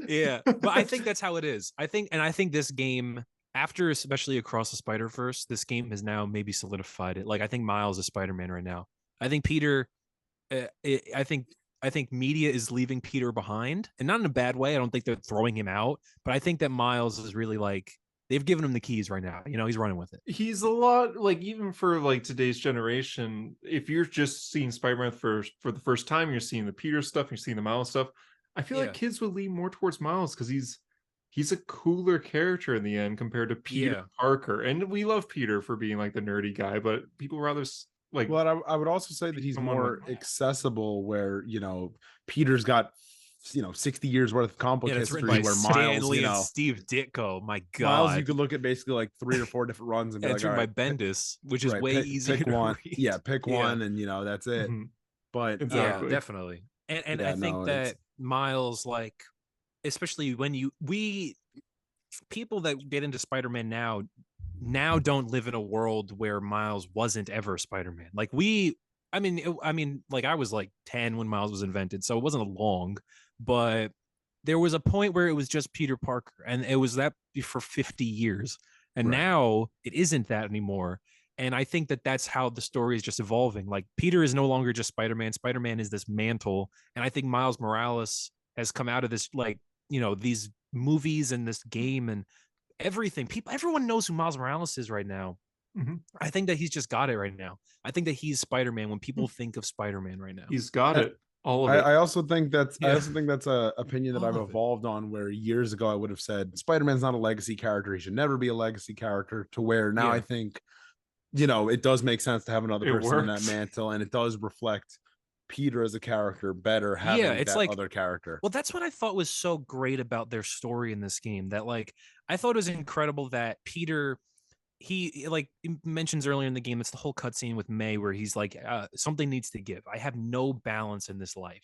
Yeah, but I think that's how it is. I think this game, after especially Across the Spider-Verse, this game has now maybe solidified it. Like I think Miles is Spider-Man right now. I think Peter. I think media is leaving Peter behind, and not in a bad way. I don't think they're throwing him out, but I think that Miles is really like they've given him the keys right now. He's running with it. He's a lot like, even for like today's generation, if you're just seeing Spider-Man for the first time, you're seeing the Peter stuff, you're seeing the Miles stuff. I feel like kids would lean more towards Miles because he's a cooler character in the end compared to Peter Parker. And we love Peter for being like the nerdy guy, but people rather like. Well, I would also say that he's more accessible, where Peter's got 60 years worth of comic history, where Stan Lee and Miles, Steve Ditko. My God, Miles, you could look at basically like 3 or 4 different runs and be like, answered all by right, Bendis, which is way easier. Pick to one, read. yeah, pick one, and that's it. Mhm. But Exactly. Yeah, definitely. And Yeah, I think no, that Miles, like, especially when people that get into Spider-Man now don't live in a world where Miles wasn't ever Spider-Man. Like I mean, like I was like 10 when Miles was invented, so it wasn't long, but there was a point where it was just Peter Parker, and it was that for 50 years. And Right. now it isn't that anymore. And I think that that's how the story is just evolving. Like Peter is no longer just Spider-Man. Spider-Man is this mantle. And I think Miles Morales has come out of this, like, these movies and this game and everything. Everyone knows who Miles Morales is right now. Mhm. I think that he's just got it right now. I think that he's Spider-Man when people think of Spider-Man right now. He's got it. All of it. I also think that's Yeah. a opinion that All I've of it. evolved on, where years ago I would have said Spider-Man's not a legacy character. He should never be a legacy character, to where now Yeah. I think, it does make sense to have another It person in that works. mantle, and it does reflect Peter as a character better having it's that like- other character. Well, that's what I thought was so great about their story in this game. That, like, I thought it was incredible that Peter, he like mentions earlier in the game, it's the whole cutscene with May where he's like, something needs to give. I have no balance in this life.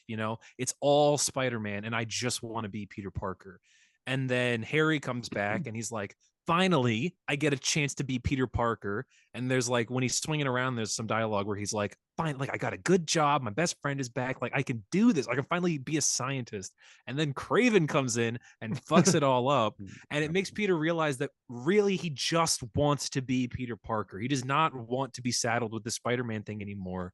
It's all Spider-Man, and I just want to be Peter Parker. And then Harry comes back, and he's like, finally, I get a chance to be Peter Parker. And there's like, when he's swinging around, there's some dialogue where he's like, fine, like I got a good job. My best friend is back. Like I can do this. I can finally be a scientist. And then Craven comes in and fucks it all up. And it makes Peter realize that really he just wants to be Peter Parker. He does not want to be saddled with the Spider-Man thing anymore.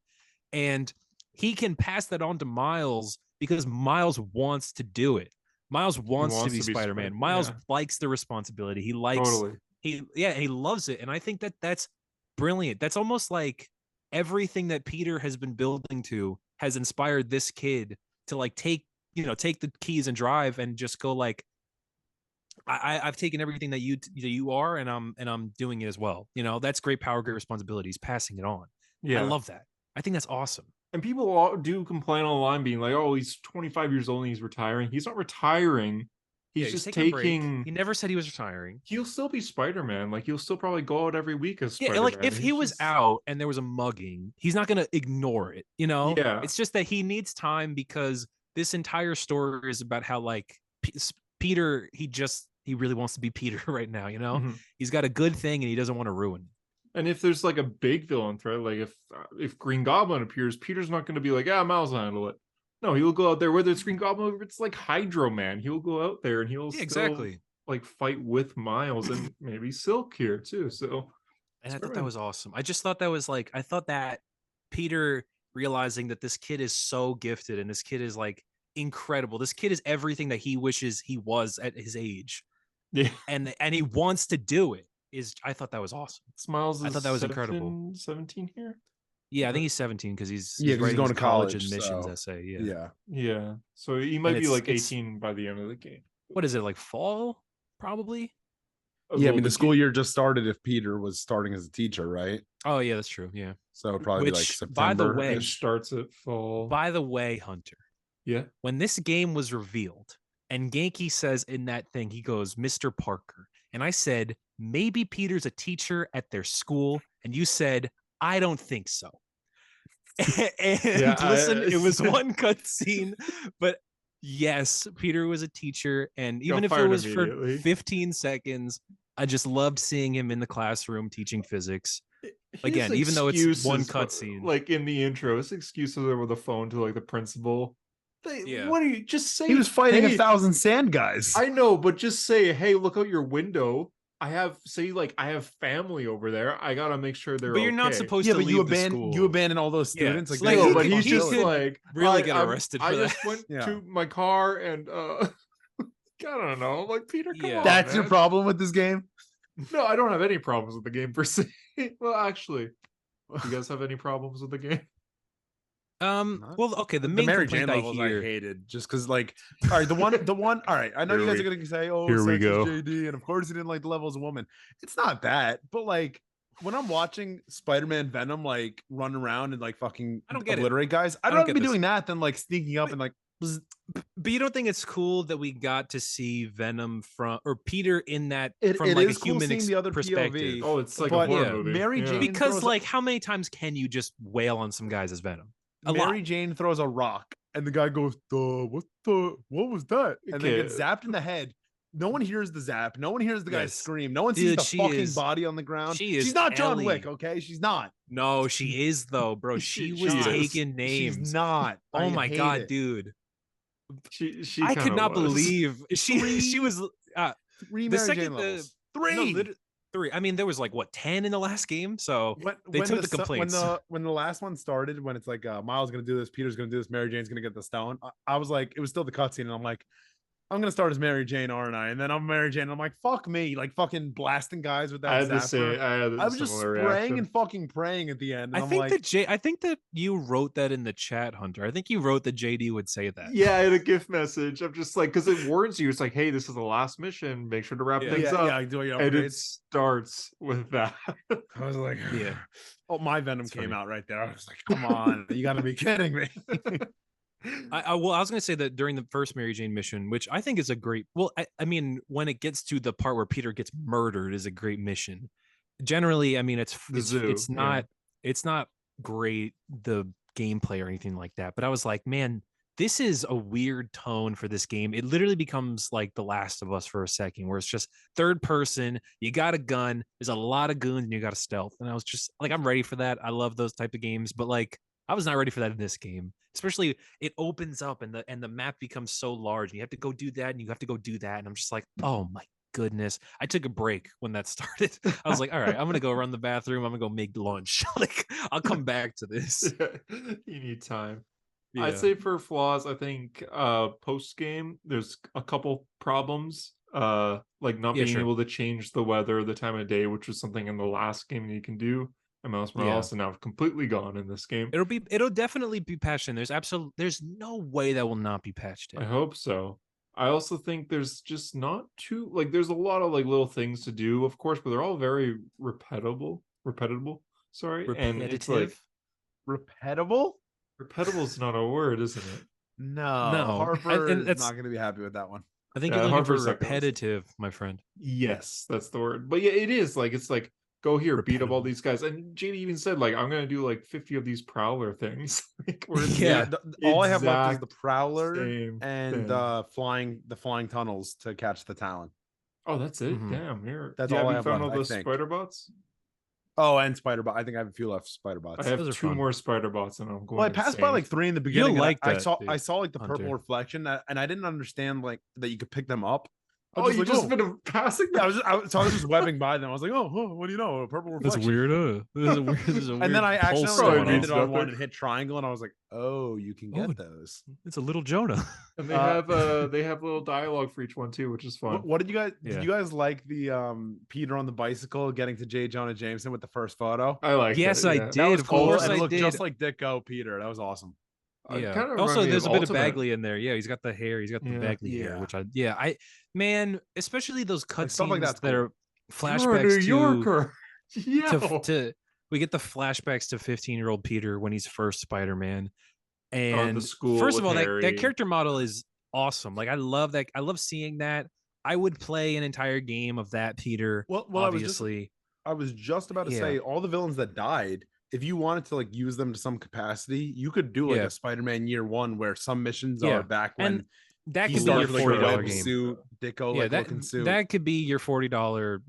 And he can pass that on to Miles because Miles wants to do it. Miles wants to be Spider-Man. Miles likes the responsibility. He likes Totally. he loves it. And I think that that's brilliant. That's almost like everything that Peter has been building to has inspired this kid to like take the keys and drive and just go like, I've taken everything that you are, and I'm doing it as well. That's great power, great responsibility. He's passing it on. Yeah. I love that. I think that's awesome. And people all do complain online being like, oh, he's 25 years old and he's retiring. He's not retiring. He's just taking a break. taking. He never said he was retiring. He'll still be Spider-Man. Like he'll still probably go out every week as Spider-Man. Yeah, like if he He's was just- out and there was a mugging, he's not gonna ignore it. Yeah. It's just that he needs time because this entire story is about how like Peter, he really wants to be Peter right now. Mhm. He's got a good thing and he doesn't want to ruin it. And if there's like a big villain threat, like if Green Goblin appears, Peter's not going to be like, Miles will handle it. No, he'll go out there, whether it's Green Goblin or it's like Hydro Man. He'll go out there and he'll exactly like fight with Miles and maybe Silk here too. So, and I thought that was awesome. I just thought that was like, I thought that Peter realizing that this kid is so gifted and this kid is like incredible. This kid is everything that he wishes he was at his age. Yeah, and he wants to do it. I thought that was awesome. Smiles is I thought that was incredible. 17 here. Yeah, I think he's 17 because he's writing going to college admissions essay. Yeah. So he might be like 18 by the end of the game. What is it, like fall? Probably. Yeah, I mean the school year just started if Peter was starting as a teacher, right? Oh yeah, that's true. Yeah. So it'd probably be like September. By the way, it starts at fall. By the way, Hunter. Yeah. When this game was revealed, and Genki says in that thing, he goes, Mr. Parker. And I said, maybe Peter's a teacher at their school. And you said, I don't think so. And listen, it was one cutscene, but yes, Peter was a teacher. And even if it was for 15 seconds, I just loved seeing him in the classroom teaching physics. Again, even though it's one cutscene. Like in the intro, his excuses over the phone to like the principal. What are you just say? He was fighting 1,000 sand guys. I know, but just say, hey, look out your window. I have family over there. I gotta make sure they're. But you're not supposed to leave the school. You abandon all those students. Yeah. Like, no, but he's just like really get arrested. I just went to my car and I don't know. Like Peter, come on. That's your problem with this game? No, I don't have any problems with the game per se. Well, actually, do you guys have any problems with the game? Well, okay. The main Mary complaint Jane levels I hated just because, like, all right, the one. All right, I know you guys are gonna say, "Oh, here we go." JD, and of course he didn't like the level as a woman. It's not that, but like when I'm watching Spider-Man Venom like run around and like fucking obliterate guys, I'd rather be doing that than like sneaking up and like. But you don't think it's cool that we got to see Venom or Peter in that from like a cool human the other perspective? POV, oh, it's like a horror movie. Mary Jane because like how many times can you just wail on some guys as Venom? Mary Jane throws a rock and the guy goes, what was that? And then gets zapped in the head. No one hears the zap. No one hears the guy scream. No one sees the fucking body on the ground. She's not John Wick, okay? She's not. No, she is though, bro. She was taking names. She's not. Oh my god, dude. I could not believe she was 3 Mary Jane levels. 3. 3. I mean, there was like what 10 in the last game, so they took the complaints. When the last one started, when it's like Miles gonna do this, Peter's gonna do this, Mary Jane's gonna get the stone. I was like, it was still the cutscene, and I'm like, I'm gonna start as Mary Jane, aren't I? And then I'm Mary Jane. And I'm like, fuck me, like fucking blasting guys with that. I was just spraying and fucking praying at the end. I think that you wrote that in the chat, Hunter. I think you wrote that JD would say that. Yeah, I had a gift message. I'm just like, because it warns you. It's like, hey, this is the last mission. Make sure to wrap things up. Yeah, do your upgrades. And it starts with that. I was like, yeah. Oh, my Venom came out right there. I was like, come on, you got to be kidding me. I was going to say that during the first Mary Jane mission, which I think is a great, I mean, when it gets to the part where Peter gets murdered is a great mission. Generally, I mean, it's not great, the gameplay or anything like that. But I was like, man, this is a weird tone for this game. It literally becomes like The Last of Us for a second, where it's just third person. You got a gun. There's a lot of goons and you got a stealth. And I was just like, I'm ready for that. I love those type of games, but like, I was not ready for that in this game. Especially it opens up and the map becomes so large and you have to go do that and you have to go do that. And I'm just like, oh my goodness. I took a break when that started. I was like, all right, I'm gonna go run the bathroom. I'm gonna go make lunch. Like I'll come back to this. You need time. Yeah. I'd say for flaws, I think post game there's a couple problems. Like not being able to change the weather, the time of day, which was something in the last game that you can do. Miles Morales and now completely gone in this game. It'll definitely be patched in. There's no way that will not be patched in. I hope so. I also think there's just not too like there's a lot of like little things to do, of course, but they're all very repetible. Sorry. Repetitive? And it's like repetible? Repetible is not a word, isn't it? No. Harper is not going to be happy with that one. I think you're looking for repetitive, my friend. Yes, that's the word. But yeah, it is like it's like go here, beat up all these guys. And JD even said, like, I'm gonna do like 50 of these Prowler things. Like, all I have left is the Prowler and the flying tunnels to catch the Talon. Oh, that's it. Damn, here. That's all I have found left, all the spider bots. Oh, and spider bot. I think I have a few left spider bots. I have Those are 2 fun. more spider bots, and I'm going. Well, I passed by insane. like 3 in the beginning. You'll like I that, saw dude, I saw like the Hunter. purple reflection, and I didn't understand like that you could pick them up. I Oh, was you like, just been passing. Yeah, I was just webbing by them. I was like, oh, what do you know? A purple reflection. That's weird. This is a weird. This is a weird And then I pulse accidentally going like, on. landed on Nothing. one and hit triangle, and I was like, oh, you can get Oh, those. It's a little Jonah. And Uh, they have little dialogue for each one too, which is fun. What did you guys? Yeah. Did you guys like the Peter on the bicycle getting to J. Jonah Jameson with the first photo? I like. Yes, it, I yeah. did. That was Of cool, course and I it looked did. just like Ditko Peter. That was awesome. Yeah. Kinda Also, remind me there's of a bit of Ultimate. Bagley in there. Yeah, he's got the hair. He's got the Yeah. Bagley hair, Yeah. which man, especially those Like, stuff like cutscenes that's that cool. are flashbacks You're a New to Yorker. Yeah. to we get the flashbacks to 15-year-old Peter when he's first Spider-Man. the And school first of with all, that Harry. character model is awesome. Like I love that. I love seeing that. I would play an entire game of that Peter. Well, obviously. I was just about to Yeah. say all the villains that died. If you wanted to like use them to some capacity, you could do like Yeah. a Spider-Man Year One where some missions Yeah. are back when And that he could be your started with like $40 a web game. suit, Ditko Yeah, like looking suit. that could be your $40,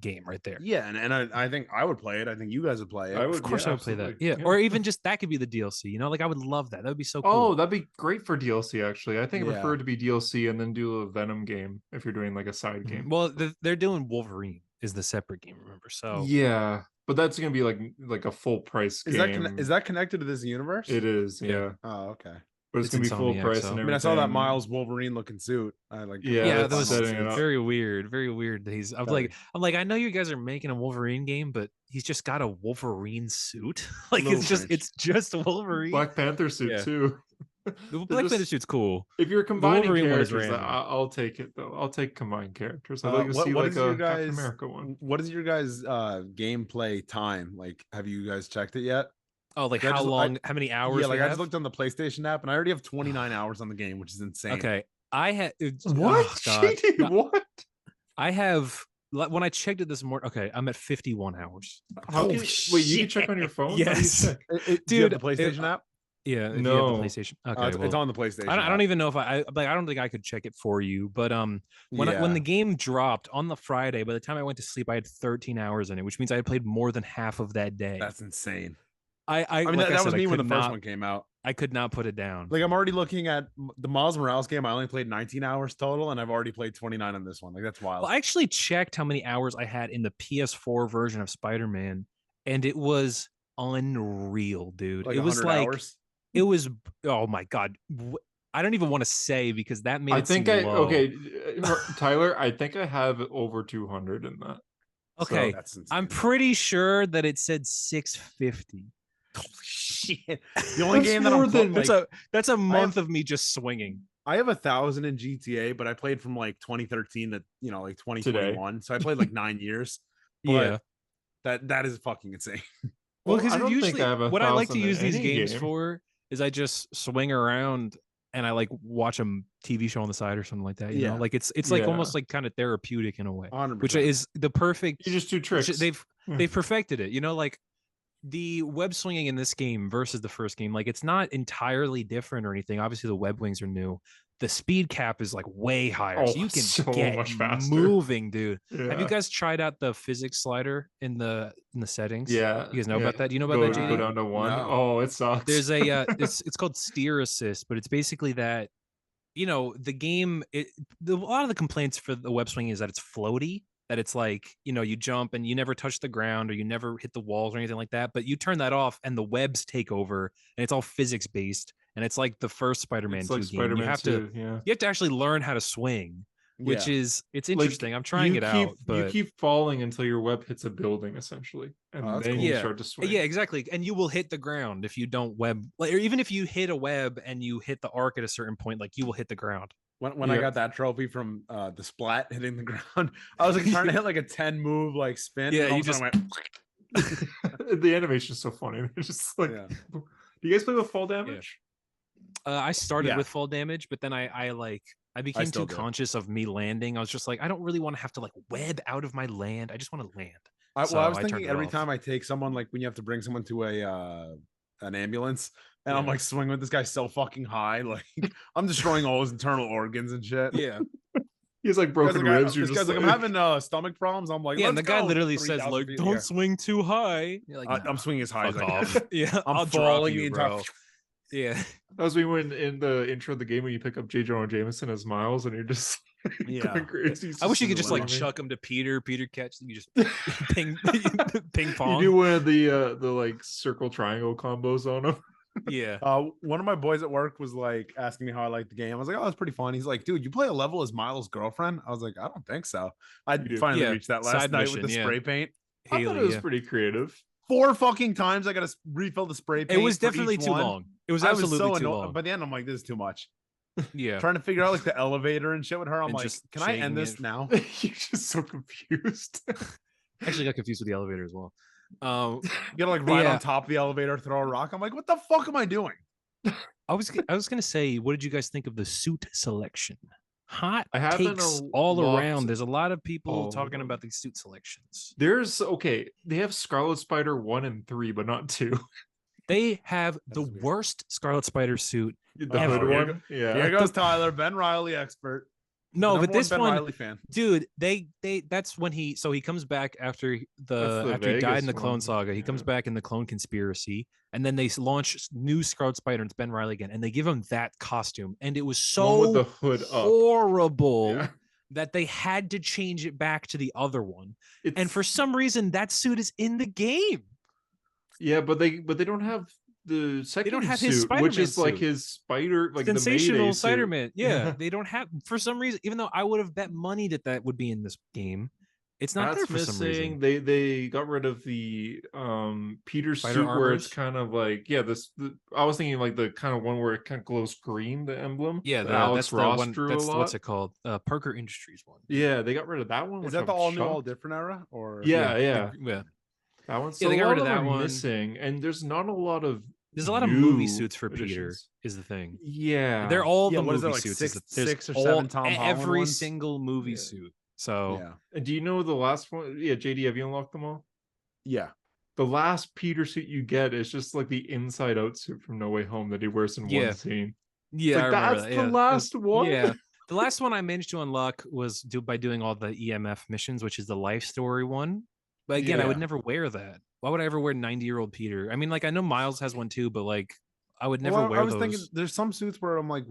game right there. Yeah, and I think I would play it. I think you guys would play it. I would. Of course, yeah, I would play that. absolutely. Yeah. Or even just that could be the DLC. Like I would love that. That would be so cool. Oh, that'd be great for DLC. Actually, I think I Yeah. prefer it to be DLC and then do a Venom game if you're doing like a side Mhm. game. Well, they're doing Wolverine is the separate game. Remember? So Yeah, but that's gonna be like a full price Is game. that connected to this universe? It is. Yeah. Yeah, Oh, okay. but it's It's gonna be full Insomniac, price so- and I everything. mean, I saw that Miles Wolverine looking suit. I like. Yeah, yeah, that's that was setting it up. very weird. Very weird. That he's. I'm Very. like, I know you guys are making a Wolverine game, but he's just got a Wolverine suit. Like Little it's just strange. it's just Wolverine. Black Panther suit Yeah. too. The Black just- Panther suit's cool. If you're combining Wolverine one is characters, random. I'll take it though. I'll take combined characters. I'd Uh, like to see what like is your a Captain guys- America one. What is your guys' gameplay time? Like, have you guys checked it yet? Oh, like I how just- long? How many hours? Yeah, like we I have? just looked on the PlayStation app, and I already have 29 hours on the game, which is insane. Okay, I had What? Oh, God. Cheating? No, What? I have when I checked it this morning. Okay, I'm at 51 hours. How Oh, can wait? You can check on your phone. How do you Yes. check? Do you have Dude, the PlayStation app? Yeah, if you No. have the PlayStation. Okay, It's well, on the PlayStation. I don't app. even know if I don't think I could check it for you. But when Yeah. the game dropped on the Friday, by the time I went to sleep, I had 13 hours in it, which means I had played more than half of that day. That's insane. I mean, like that said, was I me when the could first not- one came out. I could not put it down. Like, I'm already looking at the Miles Morales game. I only played 19 hours total, and I've already played 29 on this one. Like, that's wild. Well, I actually checked how many hours I had in the PS4 version of Spider-Man, and it was unreal, dude. Like It was 100 like hours. it was. Oh my god, I don't even want to say because that made I it think seem low. okay, Tyler. I think I have over 200 in that. Okay, That's insane. I'm pretty sure that it said 650. Holy shit. The only That's game that more I'm than- That's a month of me just swinging. I have 1,000 in GTA, but I played from like 2013 to like 2021. So I played like 9 years. But Yeah. that is fucking insane. Well, I because don't think usually I have what I like to 1,000 in use these any games game. for is I just swing around and I like watch a TV show on the side or something like that. You Yeah. know, like it's like Yeah. almost like kind of therapeutic in a way, 100%. which is the perfect. You just do tricks. They've perfected it. You know, like the web swinging in this game versus the first game, like it's not entirely different or anything. Obviously, the web wings are new. The speed cap is like way higher, so Oh, you can so get much faster. moving, dude. Have you Yeah. guys tried out the physics slider in the settings? Yeah. You guys know yeah. about that? Do you know about go, that, JD? Go down to 1. No. Oh, it sucks. There's a it's called steer assist, but it's basically that the game a lot of the complaints for the web swing is that it's floaty, that it's like you jump and you never touch the ground or you never hit the walls or anything like that, but you turn that off and the webs take over and it's all physics based and it's like the first Spider-Man It's 2 like game. Spider-Man You have 2, yeah. to actually learn how to swing, which Yeah. is it's Like, interesting. I'm trying you it keep, out, but you keep falling until your web hits a building essentially, and Oh, that's then cool. you Yeah. start to swing. yeah, exactly. And you will hit the ground if you don't web, like, or even if you hit a web and you hit the arc at a certain point, like you will hit the ground. When I Yeah. got that trophy from the splat hitting the ground, I was like trying to hit like a 10 move like spin. Yeah, and all you of a sudden I went, The animation is so funny. They're just like, Yeah. do you guys play with fall damage? I started Yeah. with fall damage, but then I became still too do. conscious of me landing. I was just like, I don't really want to have to like web out of my land. I just want to land. I So was I turned thinking it every off. time I take someone, like when you have to bring someone to an ambulance, and I'm Yeah. like swinging with this guy so fucking high, like I'm destroying all his internal organs and shit. Yeah. He's like broken ribs. This guy's like, I'm having stomach problems. I'm like, yeah, and the guy literally 3,000 says like, feet in the don't air. swing too high. You're like, I'm swinging as high as fuck I off. can. Yeah, I'm I'll falling drop you, the entire. bro. Yeah, That was me when in the intro of the game when you pick up J. Jonah Jameson as Miles and you're just going crazy. I wish you could just like literally- chuck him to Peter catch, you just ping pong. You do one of the like circle triangle combos on him. Yeah. One of my boys at work was like asking me how I liked the game. I was like, oh, it's pretty fun. He's like, dude, you play a level as Miles' girlfriend? I was like, I don't think so. I finally Yeah, reached that last side night mission, with the yeah. spray paint. I thought Haley, it was yeah. pretty creative. 4 fucking times I got to refill the spray paint. It was for definitely each too one. long. It was I was absolutely so too annoyed. long. By the end, I'm like, this is too much. Yeah. Trying to figure out like the elevator and shit with her. I'm And like, just can I end shaking this it. now? You're just so confused. Actually got confused with the elevator as well. You gotta like ride Yeah. on top of the elevator, throw a rock. I'm like, what the fuck am I doing? I was gonna say, what did you guys think of the suit selection? Hot I haven't takes a all lot- around. There's a lot of people all talking of about the suit selections. There's they have Scarlet Spider 1 and 3, but not 2. They have the That's weird. worst Scarlet Spider suit. The Ever. hood Here one. Yeah. Here goes Tyler, Ben Riley expert. No, Number but this Ben one, Riley fan. dude, they that's when he comes back after the after he died in the Vegas Clone one, Saga. He comes yeah. back in the Clone Conspiracy, and then they launch new Scarlet Spider and it's Ben Riley again, and they give him that costume, and it was One with so the hood up. horrible Yeah. that they had to change it back to the other one. And It's- for some reason, that suit is in the game. yeah, but they don't have the second don't have suit, his which Spider-Man is like suit. his spider, like Sensational the Mayday suit. Spider-Man. Yeah, they don't have for some reason. Even though I would have bet money that would be in this game, it's not That's there for some missing. reason. They got rid of the Peter Spider suit where it's armors? kind of like I was thinking like the kind of one where it kind of glows green, the emblem. Yeah, that that's Alex the Ross one. drew That's a lot. what's it called? Parker Industries one. Yeah, they got rid of that one. Is which that the I'm all new, all shocked. different era? Or Yeah, Yeah. that one. Yeah, So they a got lot rid of them that are one. missing, and there's not a lot of. There's a lot of movie new suits for Peter. additions. Is the thing. Yeah, They're all Yeah, the what is movie it, like suits. six- There's 6 or all- 7 Tom Holland every ones? single movie Yeah. suit. So yeah, And do you know the last one? Yeah, JD, have you unlocked them all? yeah. The last Peter suit you get is just like the inside out suit from No Way Home that he wears in Yeah. one scene. yeah, Like, I remember that's that, the yeah. last one? Yeah, the last one I managed to unlock was by doing all the EMF missions, which is the life story one. But again, I would Yeah. never wear that. Why would I ever wear 90-year-old Peter? I mean, like I know Miles has one too, but like I would never Well, wear I was those. thinking there's some suits where I'm like,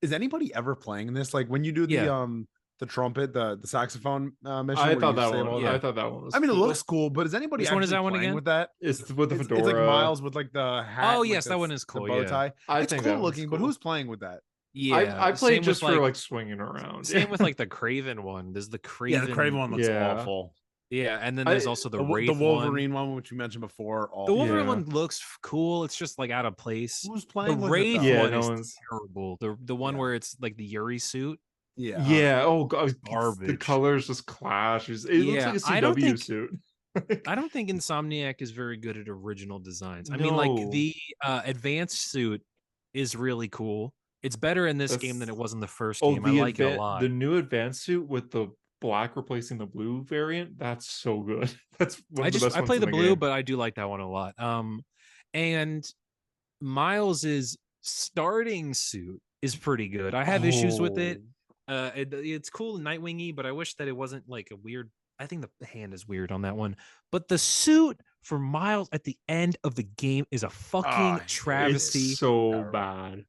is anybody ever playing this? Like when you do the trumpet, the saxophone mission. I where thought you that save one. all yeah. I thought that one was. I mean, it cool. looks cool, but is anybody Which one is actually that one playing again? with that? It's with the It's fedora. like Miles with like the hat. Oh, like yes, the that one s- is the cool, bow yeah. tie. I It's think cool that one's looking, but cool. who's playing with that? Yeah, I played same just with, for like swinging around. same with like the Craven one. There's the Craven. Yeah, the Craven one looks Yeah. awful. Yeah, and then I- there's also the Wraith The one. Wolverine one, which we mentioned before. The Awful. Wolverine Yeah. one looks cool. It's just like out of place. Who's The playing with Wraith it? Though? Yeah, one no is one's- terrible. The one Yeah. where it's like the Yuri suit. Yeah. Yeah. Oh god, the Garbage. colors just clash. It looks Yeah, like a I don't CW think- suit. I don't think Insomniac is very good at original designs. I mean, like No. the advanced suit is really cool. It's better in this That's- game than it was in the first Oh, game. I like it a lot. The new advanced suit with the black replacing the blue variant. That's so good. That's one of the best I ones play in the blue, game. but I do like that one a lot. And Miles's starting suit is pretty good. I have issues with it. Oh. It's cool and Nightwingy, but I wish that it wasn't like a weird. I think the hand is weird on that one. But the suit for Miles at the end of the game is a fucking it's travesty. It's so Terrible. bad.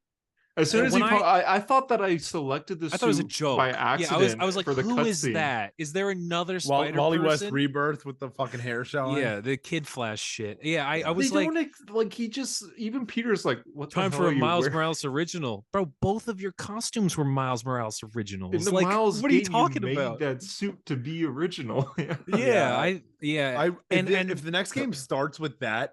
As soon as he, when I thought that I selected the I suit thought it was a joke. by Yeah, accident. I was like, for the who is cutscene. that? Is there another Spider Wally person? West Rebirth with the fucking hair showing. Yeah, the Kid Flash shit. Yeah, I They was like, don't like he just even Peter's like, what the time hell for are a you Miles wearing? Morales original, bro. Both of your costumes were Miles Morales originals. In the Like, Miles what are you game, talking made about? that suit to be original. Yeah, If the next game starts with that,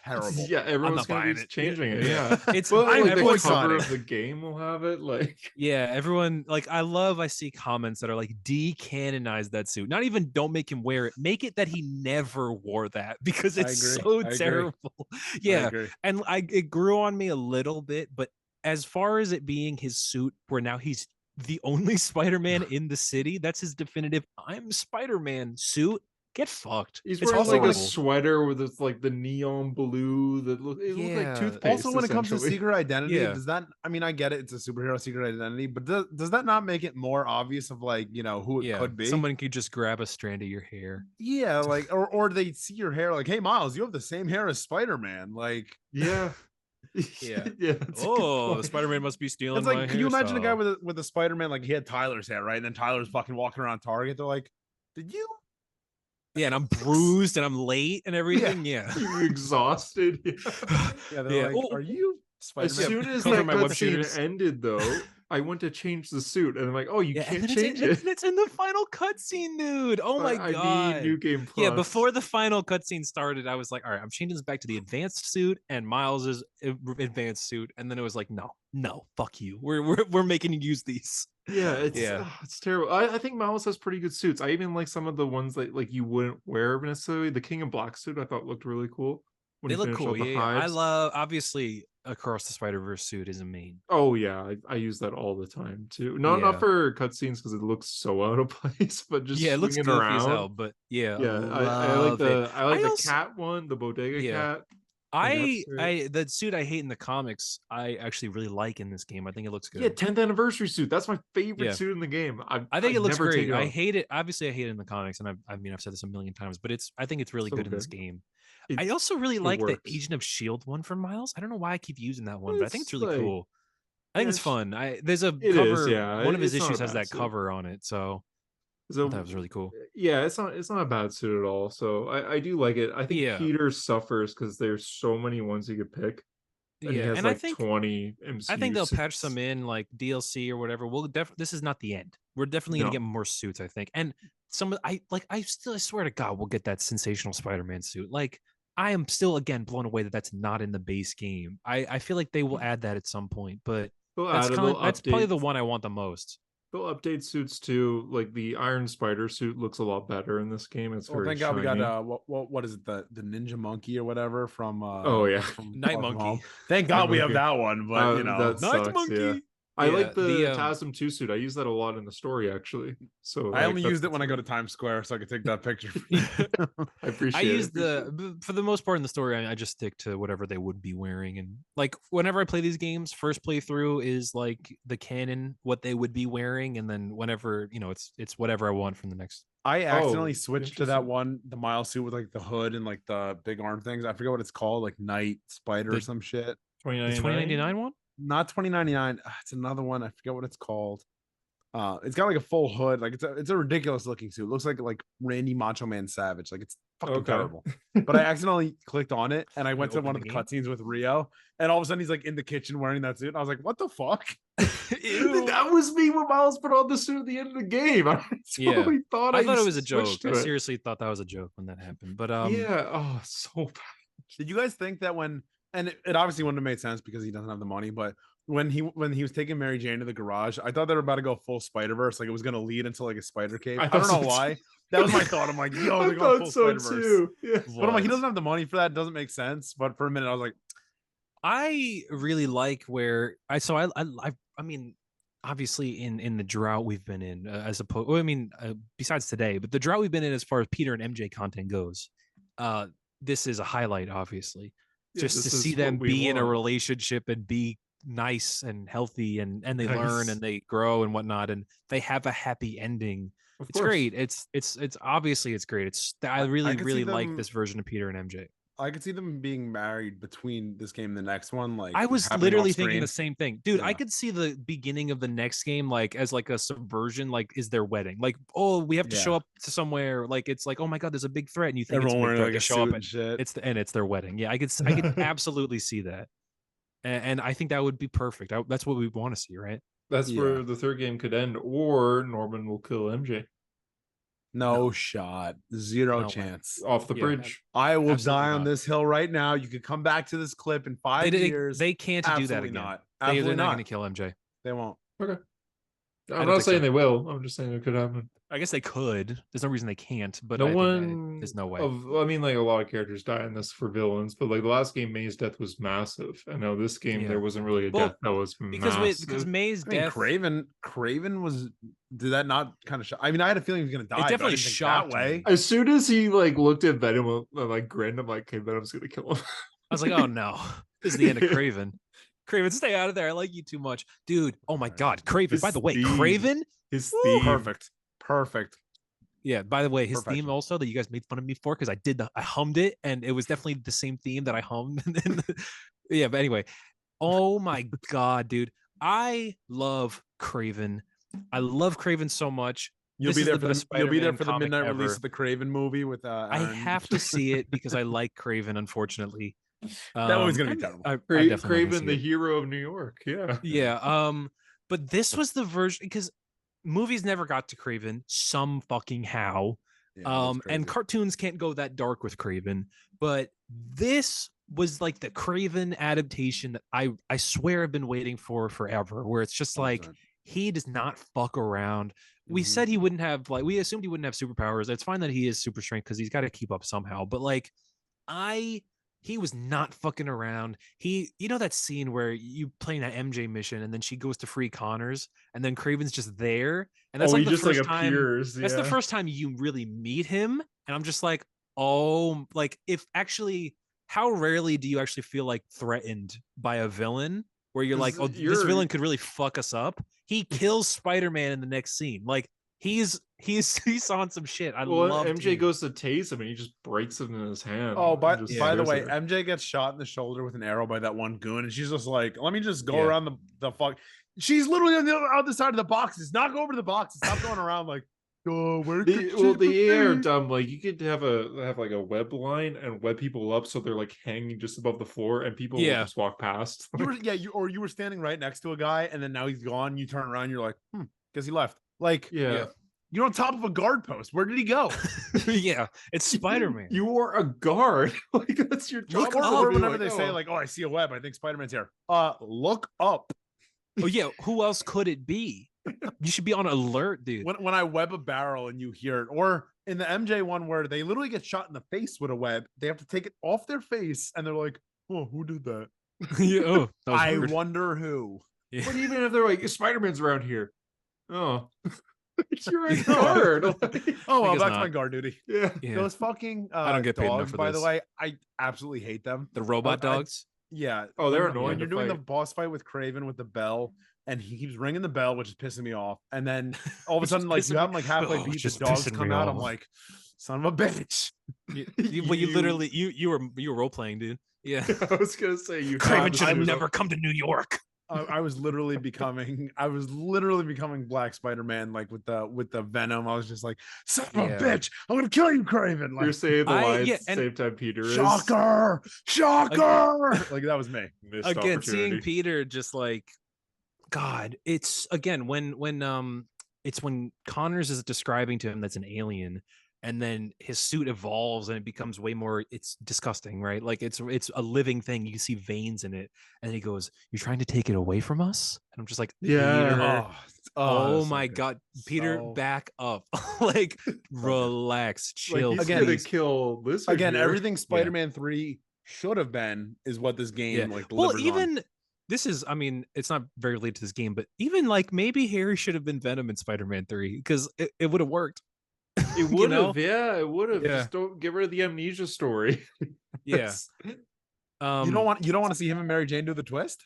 terrible. Yeah, everyone's not gonna buying be it. changing it. Yeah. Yeah, It's but I'm like, the everyone's cover excited. of the game will have it. Like, yeah, everyone like I see comments that are like decanonize that suit. Not even don't make him wear it. Make it that he never wore that because I it's agree. so I agree. terrible. I Yeah, agree. and it grew on me a little bit, but as far as it being his suit where now he's the only Spider-Man in the city, that's his definitive I'm Spider-Man suit. Get fucked. He's It's wearing like a horrible. sweater with this like the neon blue that looked like toothpaste. Also, when it comes to essentially. secret identity, Yeah. does that? I mean, I get it; it's a superhero secret identity, but does that not make it more obvious of like who it could be? Someone could just grab a strand of your hair. Yeah, like or they see your hair, like, hey, Miles, you have the same hair as Spider-Man. Like, Yeah. Yeah. Yeah. That's Oh, Spider-Man must be stealing it's my like, can you imagine a guy hairstyle. with a Spider-Man, like he had Tyler's hair, right? And then Tyler's fucking walking around Target. They're like, did you? Yeah, and I'm bruised and I'm late and everything. Yeah. You're exhausted. Yeah, they're Yeah. like, Oh, are you As Spider-Man? soon as cover that my web cutscene shooters. ended, though, I went to change the suit, and I'm like, "Oh, you yeah, can't and then change it's, it." it's in the final cutscene, dude. Oh my I god. need New Game Plus. Yeah, before the final cutscene started, I was like, all right, I'm changing this back to the advanced suit and Miles's advanced suit. And then it was like, no, fuck you. We're making you use these. Yeah, Yeah. it's terrible. I think Miles has pretty good suits. I even like some of the ones that like you wouldn't wear necessarily. The King of Black suit I thought looked really cool. When They he look finished cool. off the Yeah. I hives. love, obviously, Across the Spider-Verse suit is a main. Oh yeah, I use that all the time too. Not Yeah. for cutscenes because it looks so out of place, but just Yeah, it looks swinging goofy as hell, around. but yeah, Yeah, I like love it. the I the also- cat one, the bodega Yeah. cat. think that's great. the suit I hate in the comics, I actually really like in this game. I think it looks good. Yeah, 10th anniversry suit. That's my favorite Yeah. suit in the game. I think it looks never take great. it I off. hate it. Obviously, I hate it in the comics, and I've said this a million times, but I think it's really So good in this good. game. It- I also really it like the works. Agent of Shield one from Miles. I don't know why I keep using that one, but I think it's It's really like- cool. I think yeah, it's fun. There's a it is, cover. yeah. One of his It's not a issues has bad that suit. cover on it, so I So thought that was really cool. yeah, it's not a bad suit at all. So I do like it. I think Yeah. Peter suffers because there's so many ones you could pick. And he Yeah, has and like I think 20 MCU I think they'll patch suits. some in like DLC or whatever. This is not the end. We're definitely gonna No. get more suits, I think. And I swear to God, we'll get that sensational Spider-Man suit. Like, I am still again blown away that that's not in the base game. I feel like they will add that at some point, but They'll that's add it, kind they'll of that's probably the update- one I want the most. They'll update suits too. Like the Iron Spider suit looks a lot better in this game. It's Well, very thank God we got shiny. what is it, the Ninja Monkey or whatever from Oh, yeah. from Night Far From Monkey. Home. Thank God we have Monkey. that one, but That's- Night sucks, Monkey. yeah. I Yeah, like the the, TASM 2 suit. I use that a lot in the story actually. So I like, only that's- used it when I that's go to Times Square so I could take that picture. I appreciate I it. use for the most part in the story, I just stick to whatever they would be wearing. And like whenever I play these games, first playthrough is like the canon, what they would be wearing, and then whenever it's whatever I want from the next. I accidentally Oh, switched to that interesting. one, the Miles suit with like the hood and like the big arm things. I forget what it's called, like Night Spider or The- some shit. The 2099. 2099 one? Not 2099. It's another one. I forget what it's called. It's got like a full hood. Like it's a ridiculous looking suit. It looks like Randy Macho Man Savage. Like it's fucking Okay. terrible. But I accidentally clicked on it and I went to open one of the the game? cutscenes with Rio, and all of a sudden he's like in the kitchen wearing that suit. And I was like, what the fuck? That was me when Miles put on the suit at the end of the game. I Yeah. totally thought I thought it was a switched joke. to I it. seriously thought that was a joke when that happened. But Yeah. Oh, so bad. Did you guys think that and it obviously wouldn't have made sense because he doesn't have the money, but when he was taking Mary Jane to the garage, I thought they were about to go full Spider-Verse, like it was gonna lead into like a spider cave. I I don't thought know so why. too. That was my thought. I'm like, yo, I they're going thought full so Spider-Verse. too. Yeah. But I'm like, he was. doesn't have the money for that. It doesn't make sense. But for a minute, I was like, I really like where I mean, obviously in the drought we've been in as opposed, well, I mean, besides today, but the drought we've been in as far as Peter and MJ content goes, this is a highlight, obviously, Yeah, just this to see is them what we be in a want. relationship and be nice and healthy and they learn Nice. and they grow and whatnot and they have a happy ending. Of It's course. great. It's obviously it's great. I really could see really like them- this version of Peter and MJ. I could see them being married between this game and the next one. Like I was happening literally off thinking screen. the same thing, dude. I Yeah. could see the beginning of the next game like as like a subversion, like is their wedding, like oh we have to show Yeah. up to somewhere, like it's like oh my god there's a big threat and you think Everyone it's a big wearing threat, like they a show suit up and and shit. it's their wedding. Yeah, I could absolutely see that, and I think that would be perfect. That's what we want to see, right? That's Yeah. where the third game could end, or Norman will kill MJ No shot. Zero No way. chance. off the Yeah. bridge. I will Absolutely die on not. this hill right now. You could come back to this clip in 5 They years. can't do that Absolutely again. not. They're Absolutely not not. going to kill MJ. They won't. I'm don't not think saying so. they will. I'm just saying it could happen. I guess they could. There's no reason they can't, but No I think one there's no way. I mean, like a lot of characters die in this for villains, but like the last game, May's death was massive. I know this game there wasn't really a death that was because massive. May's death. Craven was. Did that not kind of? I mean, I had a feeling he was gonna die. It definitely shocked that way. As soon as he like looked at Venom and like grinned, I'm like, okay, Venom's gonna kill him. I was like, oh no, this is the end of Craven. Craven, stay out of there. I like you too much, dude. Oh my God, Craven. By the way, Craven. His theme. Perfect. Yeah. By the way, his theme also that you guys made fun of me for because I hummed it and it was definitely the same theme that I hummed. Yeah. But anyway, oh my God, dude, I love Craven. I love Craven so much. You'll be there for the midnight release of the Craven movie with. I have to see it because I like Craven. Unfortunately, that was gonna be terrible. Craven, the hero of New York. Yeah. Yeah. But this was the version because movies never got to Craven some fucking how. Yeah, and cartoons can't go that dark with Craven, but this was like the Craven adaptation that I swear I've been waiting for forever, where it's just like 100%. He does not fuck around. We said he wouldn't have we assumed he wouldn't have superpowers. It's fine that he is super strength because he's got to keep up somehow, but like he was not fucking around. You know that scene where you playing that MJ mission and then she goes to free Connors and then Craven's just there. And that's like the first time. That's the first time you really meet him. And I'm just like, oh, like if actually, how rarely do you actually feel like threatened by a villain where you're like, oh, this villain could really fuck us up? He kills Spider-Man in the next scene. Like he's on some shit. Love MJ goes to tase him and he just breaks it in his hand. Oh, by the way, MJ gets shot in the shoulder with an arrow by that one goon, and she's just like, "Let me just go around the fuck." She's literally on the other side of the boxes. Not go over to the boxes. Stop going around like, "Oh, where?" The air dumb. Like you could have like a web line and web people up so they're like hanging just above the floor, and people will just walk past. You were standing right next to a guy, and then now he's gone. You turn around, you're like, because he left. Like, you're on top of a guard post. Where did he go? Yeah, it's Spider-Man. You are a guard. Like that's your job. Or whenever they say like, "Oh, I see a web. I think Spider-Man's here." Look up. Oh yeah, who else could it be? You should be on alert, dude. When I web a barrel and you hear it, or in the MJ one where they literally get shot in the face with a web, they have to take it off their face, and they're like, "Oh, who did that?" I wonder who. Yeah. But even if they're like, "Spider-Man's around here," oh. You're a guard. Back to my guard duty. Yeah. Those fucking I don't get paid dogs, enough for by this. the way, I absolutely hate them. The robot dogs? Yeah. Oh, they're annoying. When you're doing the boss fight with Craven with the bell, and he keeps ringing the bell, which is pissing me off. And then all of a sudden, like you have him like halfway beat, the dogs come out. I'm like, son of a bitch. You literally you were role playing, dude. Yeah. I was gonna say Craven should have never come to New York. I was literally becoming Black Spider-Man, like with the Venom. I was just like, son of a bitch, I'm gonna kill you, Craven. Like, you're saying the lines at the same time Peter is. Shocker! Like that was me. Again, seeing Peter just like, God, it's again when it's when Connors is describing to him that's an alien. And then his suit evolves and it becomes way more, it's disgusting, right? Like it's a living thing. You can see veins in it. And he goes, "You're trying to take it away from us?" And I'm just like, yeah. Oh my God. Peter, back up. Like, relax, chill. Like he's gonna kill Lizard again, here. everything Spider-Man 3 should have been is what this game like delivers on. This is, I mean, it's not very related to this game, but even like maybe Harry should have been Venom in Spider-Man 3 because it would have worked. It would have, it would have. Just don't get rid of the amnesia story. Yeah. You don't want to see him and Mary Jane do the twist?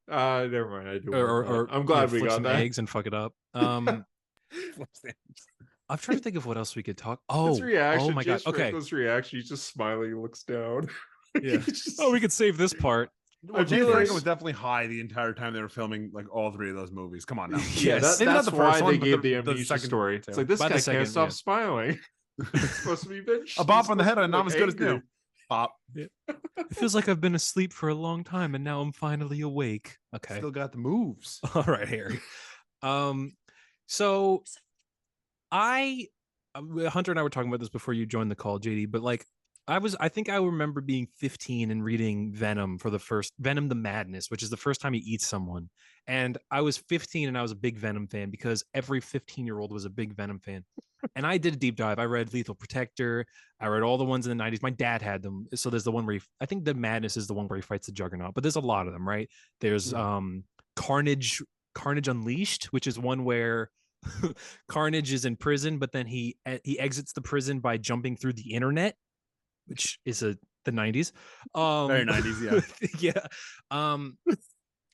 Never mind. I do. Or I'm glad we got some that. eggs and fuck it up. I'm trying to think of what else we could talk. His reaction. Oh my God. Okay. His reaction. He's just smiling. He looks down. Yeah. We could save this part. Well, James Franco was definitely high the entire time they were filming like all three of those movies. Come on now. Yeah, that's why they gave the amnesia story. It's like this guy can't stop smiling. It's supposed to be bitch. A bop on the head and not as good as new. Bop. Yeah. It feels like I've been asleep for a long time and now I'm finally awake. Okay. Still got the moves. All right, Harry. So Hunter and I were talking about this before you joined the call, JD, but like I think I remember being 15 and reading Venom for the first Venom the Madness, which is the first time he eats someone. And I was 15 and I was a big Venom fan because every 15-year-old was a big Venom fan. And I did a deep dive. I read Lethal Protector. I read all the ones in the 90s. My dad had them. So there's the one where I think the Madness is the one where he fights the Juggernaut, but there's a lot of them, right? There's Carnage Unleashed, which is one where Carnage is in prison, but then he exits the prison by jumping through the internet, which is the 90s. Very 90s, yeah.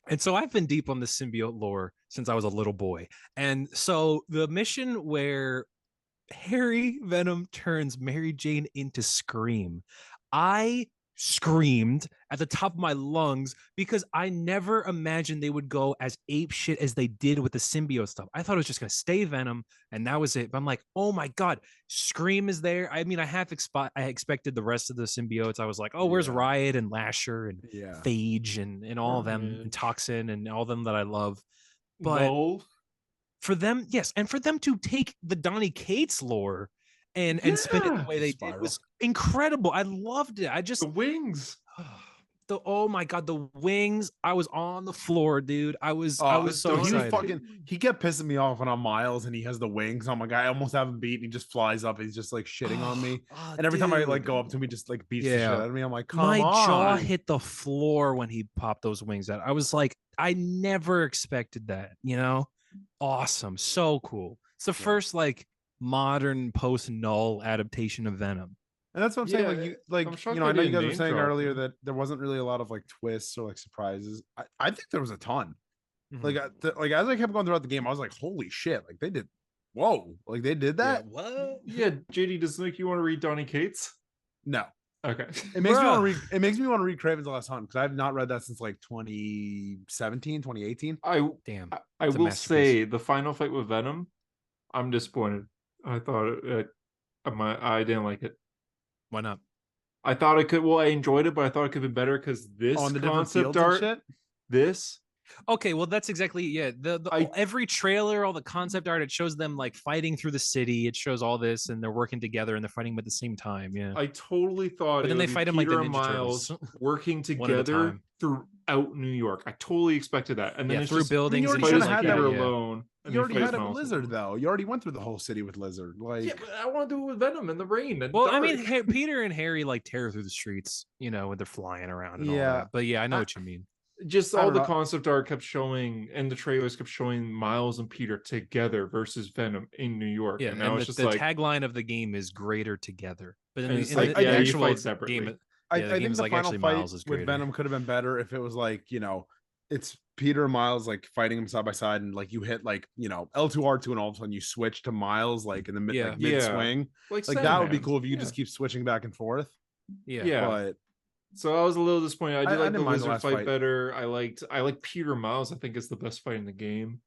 And so I've been deep on the symbiote lore since I was a little boy. And so the mission where Harry Venom turns Mary Jane into Scream, I screamed at the top of my lungs because I never imagined they would go as ape shit as they did with the symbiote stuff. I thought it was just going to stay Venom and that was it. But I'm like, oh my God, Scream is there. I mean, I expected the rest of the symbiotes. I was like, oh, where's Riot and Lasher and Phage and all of them and Toxin and all of them that I love. But for them, yes, and for them to take the Donny Cates lore and spin it the way they did was incredible. I loved it. I just the wings. Oh my God, the wings. I was on the floor, dude. I was so excited. He kept pissing me off when I'm Miles and he has the wings. I'm like, I almost have him beat and he just flies up. He's just like shitting on me. And every time I like go up to him, he just like beats the shit out of me. I'm like, come on. My jaw hit the floor when he popped those wings out. I was like, I never expected that, you know? Awesome. So cool. It's the first like modern post-null adaptation of Venom. And that's what I'm saying. You know, I know you guys were saying earlier that there wasn't really a lot of like twists or like surprises. I think there was a ton. Mm-hmm. Like as I kept going throughout the game, I was like, holy shit! Like they did, like they did that. Yeah, what? Yeah, JD, does it make you want to read Donny Cates? No. Okay. It makes me want to read. It makes me want to read Kraven's Last Hunt because I've not read that since like 2017, 2018. I will say the final fight with Venom, I'm disappointed. I thought I didn't like it. Why not? I thought it could. Well, I enjoyed it, but I thought it could have been better because this concept art. This. Okay, well that's exactly every trailer, all the concept art, it shows them like fighting through the city. It shows all this, and they're working together and they're fighting at the same time. Yeah, I totally thought. But then they fight him like the Ninja Miles working together throughout New York. I totally expected that, and then it's through just, buildings. You and had that alone. You already had it with Lizard, though. You already went through the whole city with Lizard. Like, yeah, but I want to do it with Venom in the rain. Well, I mean, Peter and Harry like tear through the streets, you know, when they're flying around. And all that. But yeah, I know what you mean. Just all the concept art kept showing, and the trailers kept showing Miles and Peter together versus Venom in New York. Yeah, and now it's just the tagline of the game is "Greater Together." But in the actual fight separately. game, I think the final fight with Venom could have been better if it was like, you know, it's Peter and Miles like fighting them side by side, and like you hit like, you know, L2R2 and all of a sudden you switch to Miles like in the mid swing. Like that would be cool if you just keep switching back and forth. Yeah. But so I was a little disappointed. I did like the Lizard fight better. I like Peter Miles. I think it's the best fight in the game.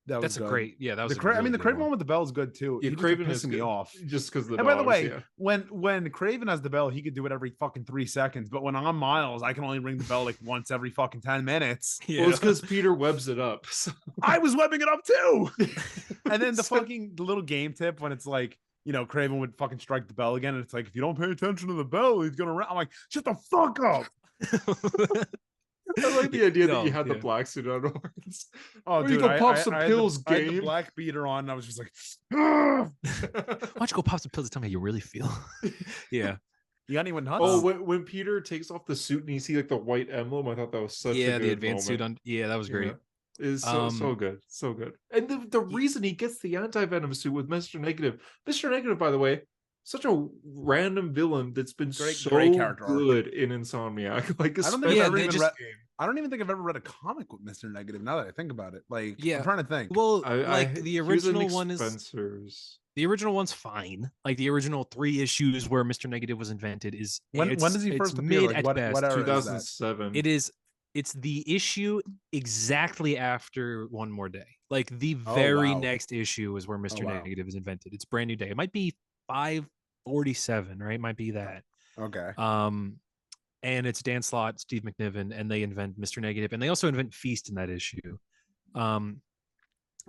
That's a great. Yeah, that was. The Kraven one with the bell is good too. Yeah, Kraven is pissing me off just because. And by the way, when Kraven has the bell, he could do it every fucking 3 seconds. But when I'm Miles, I can only ring the bell like once every fucking 10 minutes. Yeah. Well, it's because Peter webs it up. So. I was webbing it up too. And then the little game tip when it's like, you know, Kraven would fucking strike the bell again, and it's like, if you don't pay attention to the bell, he's gonna run. I'm like, shut the fuck up. I like the idea that you had the black suit on horns. Oh, dude, you go pop some pills, I had the black beater on, and I was just like, why don't you go pop some pills and tell me how you really feel? Yeah. You got anyone nuts? Oh, when Peter takes off the suit and you see like the white emblem, I thought that was such a good the advanced moment. suit on. Yeah, that was great. Yeah. Is so good, so good. And the reason he gets the anti-venom suit with Mr. Negative, by the way, such a random villain that's been great character good in Insomniac. Like, I don't even think I've ever read a comic with Mr. Negative. Now that I think about it, like, I'm trying to think. Well, the original one is the original one's fine. Like the original 3 issues where Mr. Negative was invented is when does he first appear? Like, what 2007. It's the issue exactly after One More Day. Like the very next issue is where Mr. Negative is invented. It's Brand New Day. It might be 547, right? It might be that. Okay. And it's Dan Slott, Steve McNiven, and they invent Mr. Negative, and they also invent Feast in that issue. And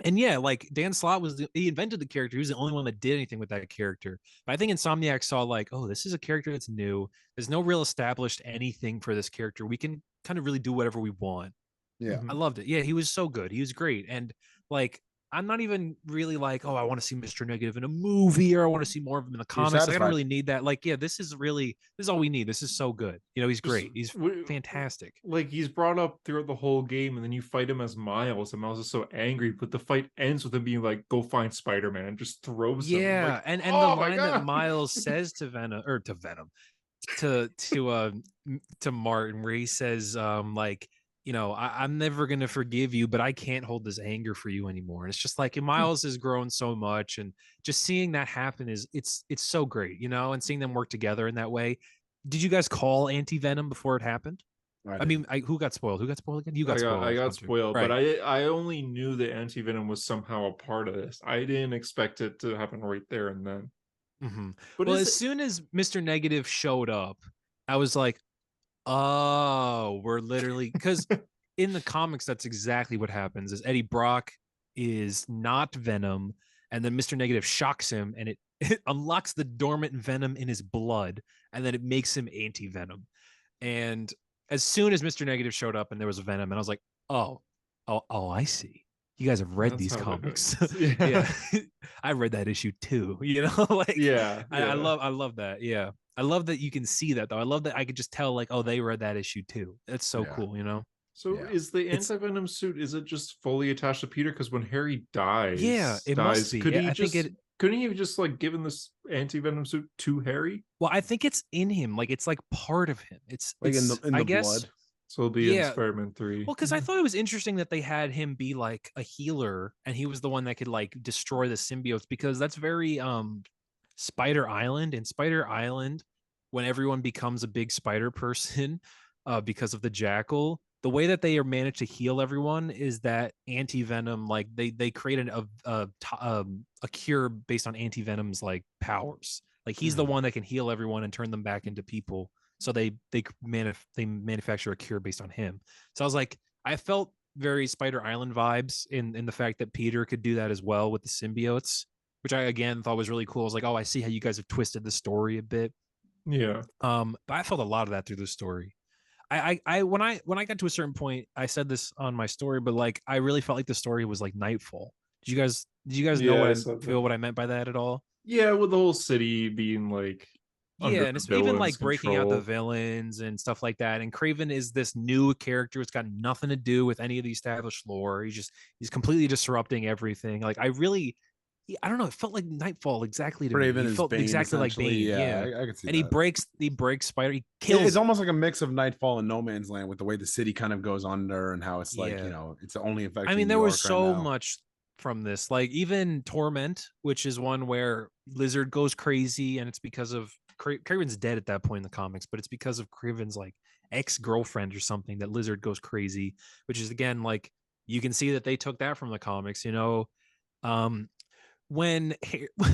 And yeah, like Dan Slott he invented the character. He was the only one that did anything with that character. But I think Insomniac saw like, oh, this is a character that's new. There's no real established anything for this character. We can kind of really do whatever we want. Yeah. Mhm. I loved it. Yeah, he was so good. He was great. And like, I'm not even really like, oh, I want to see Mr. Negative in a movie or I want to see more of him in the comics. Like, I don't satisfied. really need that. Like, yeah, this is all we need. This is so good. You know, he's Just great. He's fantastic. Like he's brought up throughout the whole game, and then you fight him as Miles, and Miles is so angry, but the fight ends with him being like, "Go find Spider-Man," and just throws him. Yeah, Like, and the oh my line that God. Miles says to Venom to Martin, where he says, like, you know, I'm never gonna forgive you, but I can't hold this anger for you anymore. And it's just like Miles has grown so much, and just seeing that happen is it's so great, you know, and seeing them work together in that way. Did you guys call Anti-Venom before it happened? I mean, who got spoiled? Who got spoiled again? You got spoiled. I got Hunter. spoiled, Right. but I only knew that Anti-Venom was somehow a part of this. I didn't expect it to happen right there and then. But well, as soon as Mr. Negative showed up, I was like, oh, we're literally, because in the comics, that's exactly what happens. Is Eddie Brock is not Venom, and then Mr. Negative shocks him, and it unlocks the dormant venom in his blood, and then it makes him anti-venom. And as soon as Mr. Negative showed up and there was a venom, and I was like, oh, I see. You guys have read these comics. Yeah. I read that issue too, you know, like, I love that. Yeah. I love that you can see that though. I love that I could just tell like, oh, they read that issue too. That's so cool, you know? So is the anti-venom suit, is it just fully attached to Peter? Because when Harry dies, must be. Couldn't he have just like given this anti-venom suit to Harry? Well, I think it's in him. Like it's like part of him. It's like in the guess, blood. So it'll be in Spider-Man 3. Well, because I thought it was interesting that they had him be like a healer and he was the one that could like destroy the symbiotes, because that's very Spider Island. And Spider Island, when everyone becomes a big spider person because of the jackal, the way that they are managed to heal everyone is that anti-venom, like they create a cure based on anti-venom's like powers. Like he's the one that can heal everyone and turn them back into people. So they manufacture a cure based on him. So I was like, I felt very Spider Island vibes in the fact that Peter could do that as well with the symbiotes, which I again thought was really cool. I was like, oh, I see how you guys have twisted the story a bit. Yeah. But I felt a lot of that through the story. I when I got to a certain point, I said this on my story, but like I really felt like the story was like Nightfall. Did you guys know what I meant by that at all? Yeah, with the whole city being like, yeah, and it's even like breaking out the villains and stuff like that. And Craven is this new character. It's got nothing to do with any of the established lore. He's completely disrupting everything. Like I don't know. It felt like Nightfall exactly to Craven me. It felt Bane, exactly like Bane. Yeah, I can see and that. he breaks Spider. He kills. It's almost like a mix of Nightfall and No Man's Land with the way the city kind of goes under and how it's like, you know, it's only affecting. I mean, there was so much from this, like even Torment, which is one where Lizard goes crazy, and it's because of Craven's dead at that point in the comics, but it's because of Craven's like ex-girlfriend or something that Lizard goes crazy, which is again like you can see that they took that from the comics, you know. When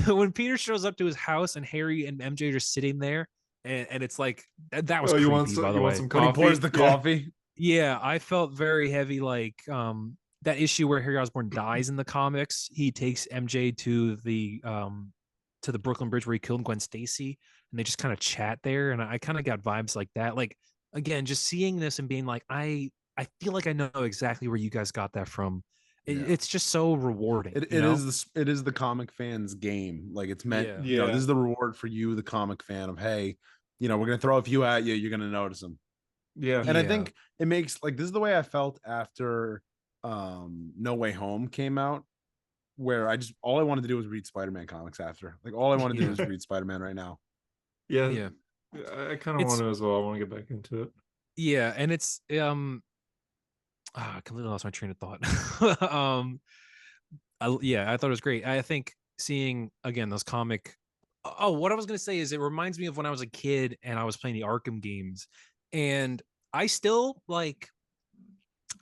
when Peter shows up to his house and Harry and MJ are sitting there, and it's like that was creepy, by the way. When he pours the coffee. Yeah, I felt very heavy, like that issue where Harry Osborn dies in the comics. He takes MJ to the Brooklyn Bridge where he killed Gwen Stacy, and they just kind of chat there, and I kind of got vibes like that. Like again, just seeing this and being like, I feel like I know exactly where you guys got that from. It's just so rewarding. It is the comic fan's game. Like it's meant, you know, this is the reward for you, the comic fan, of, hey, you know, we're gonna throw a few at you, you're gonna notice them. Yeah. And I think it makes, like, this is the way I felt after No Way Home came out, where all I wanted to do was read Spider-Man comics after. Like all I want to do is read Spider-Man right now. Yeah. I kind of want to as well. I want to get back into it. Yeah, and it's I completely lost my train of thought. I thought it was great. I think seeing again those comic. Oh, what I was gonna say is it reminds me of when I was a kid and I was playing the Arkham games, and I still think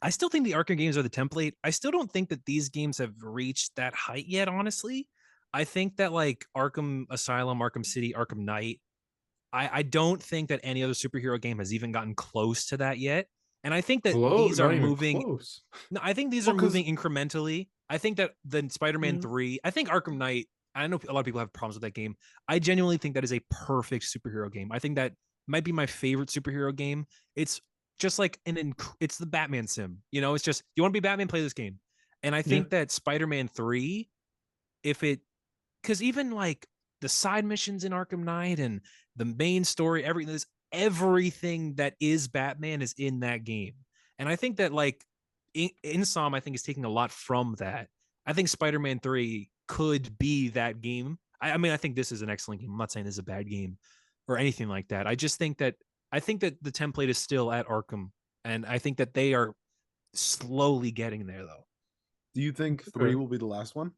the Arkham games are the template. I still don't think that these games have reached that height yet. Honestly, I think that like Arkham Asylum, Arkham City, Arkham Knight. I don't think that any other superhero game has even gotten close to that yet. And I think that Close, these are not even moving. close. No, I think these Well, are 'cause- moving incrementally. I think that the Spider-Man Mhm. 3, I think Arkham Knight, I know a lot of people have problems with that game. I genuinely think that is a perfect superhero game. I think that might be my favorite superhero game. It's just like it's the Batman sim. You know, it's just you want to be Batman, play this game. And I think that Spider-Man 3, if it because even like the side missions in Arkham Knight and the main story, everything that is Batman is in that game. And I think that like Insom, I think, is taking a lot from that. I think Spider-Man 3 could be that game. I mean, I think this is an excellent game. I'm not saying this is a bad game or anything like that. I just think that the template is still at Arkham, and I think that they are slowly getting there though. Do you think 3 will be the last one?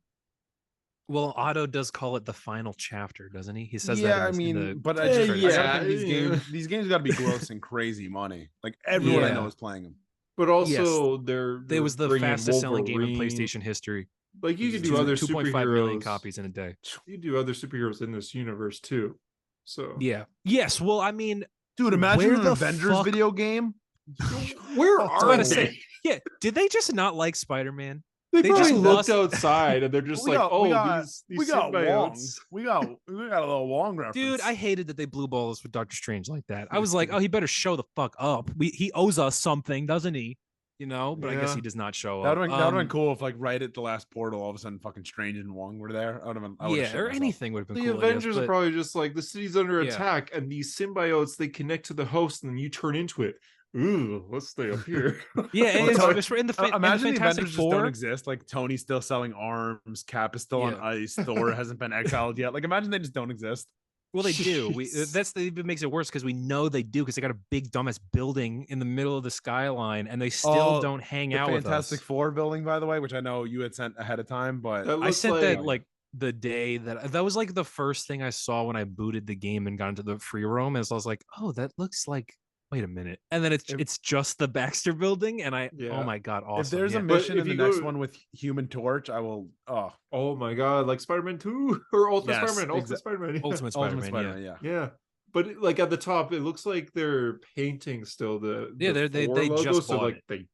Well, Otto does call it the final chapter, doesn't he? He says Yeah, that. I mean, but I Yeah, just I gotta yeah, think these games got to be grossing crazy money. Like everyone I know Yeah. is playing them. But also, they're It was the bringing fastest selling game in Wolverine. PlayStation history. Like you could do other 2.5 million superheroes. copies in a day. You could do other superheroes in this universe too. So Yeah. Yes. Well, I mean, Dude, imagine Where an the Avengers fuck- video game. where I was are about to they? say, yeah. Did they just not like Spider-Man? They They probably just looked lost- outside and they're just We like, got- oh, we got- these we got Wong. symbiotes. We got a little Wong reference. Dude, I hated that they blue ball us with Doctor Strange like that. I was like, oh, he better show the fuck up. He owes us something, doesn't he? You know, but I guess Yeah. he does not show that up. would have been cool if like right at the last portal, all of a sudden fucking Strange and Wong were there. I would've Yeah, shit or myself. anything would have been The cool. I guess, Avengers are but- probably just like the city's under Yeah. attack, and these symbiotes they connect to the host, and then you turn into it. Ooh, let's stay up here. Yeah, Well, it's, Tony- it's in the, in the Imagine the Fantastic Avengers just don't Four. exist. Like Tony's still selling arms, Cap is still on Yeah. ice, Thor hasn't been exiled yet. Like imagine they just don't exist. Well, they do. Jeez. That's the even makes it worse because we know they do because they got a big dumbass building in the middle of the skyline and they still Oh, don't hang The out with Fantastic us. Four building, by the way, which I know you had sent ahead of time, but That I looks sent that like- like the day that was like the first thing I saw when I booted the game and got into the free roam. As I was like, oh, that looks like. Wait a minute, and then it's just the Baxter building, and Yeah. oh my god, awesome! if there's yeah. a But mission if in the you next go- one with Human Torch, I will. Oh, Oh my god, like Spider-Man 2 or Ultimate Yes, Spider-Man, Ultimate Spider-Man. Yeah. Ultimate Ultimate Spider-Man, Spider-Man, yeah. Yeah. But like at the top, it looks like they're painting still the Yeah, the they Thor logo, just so bought like it. they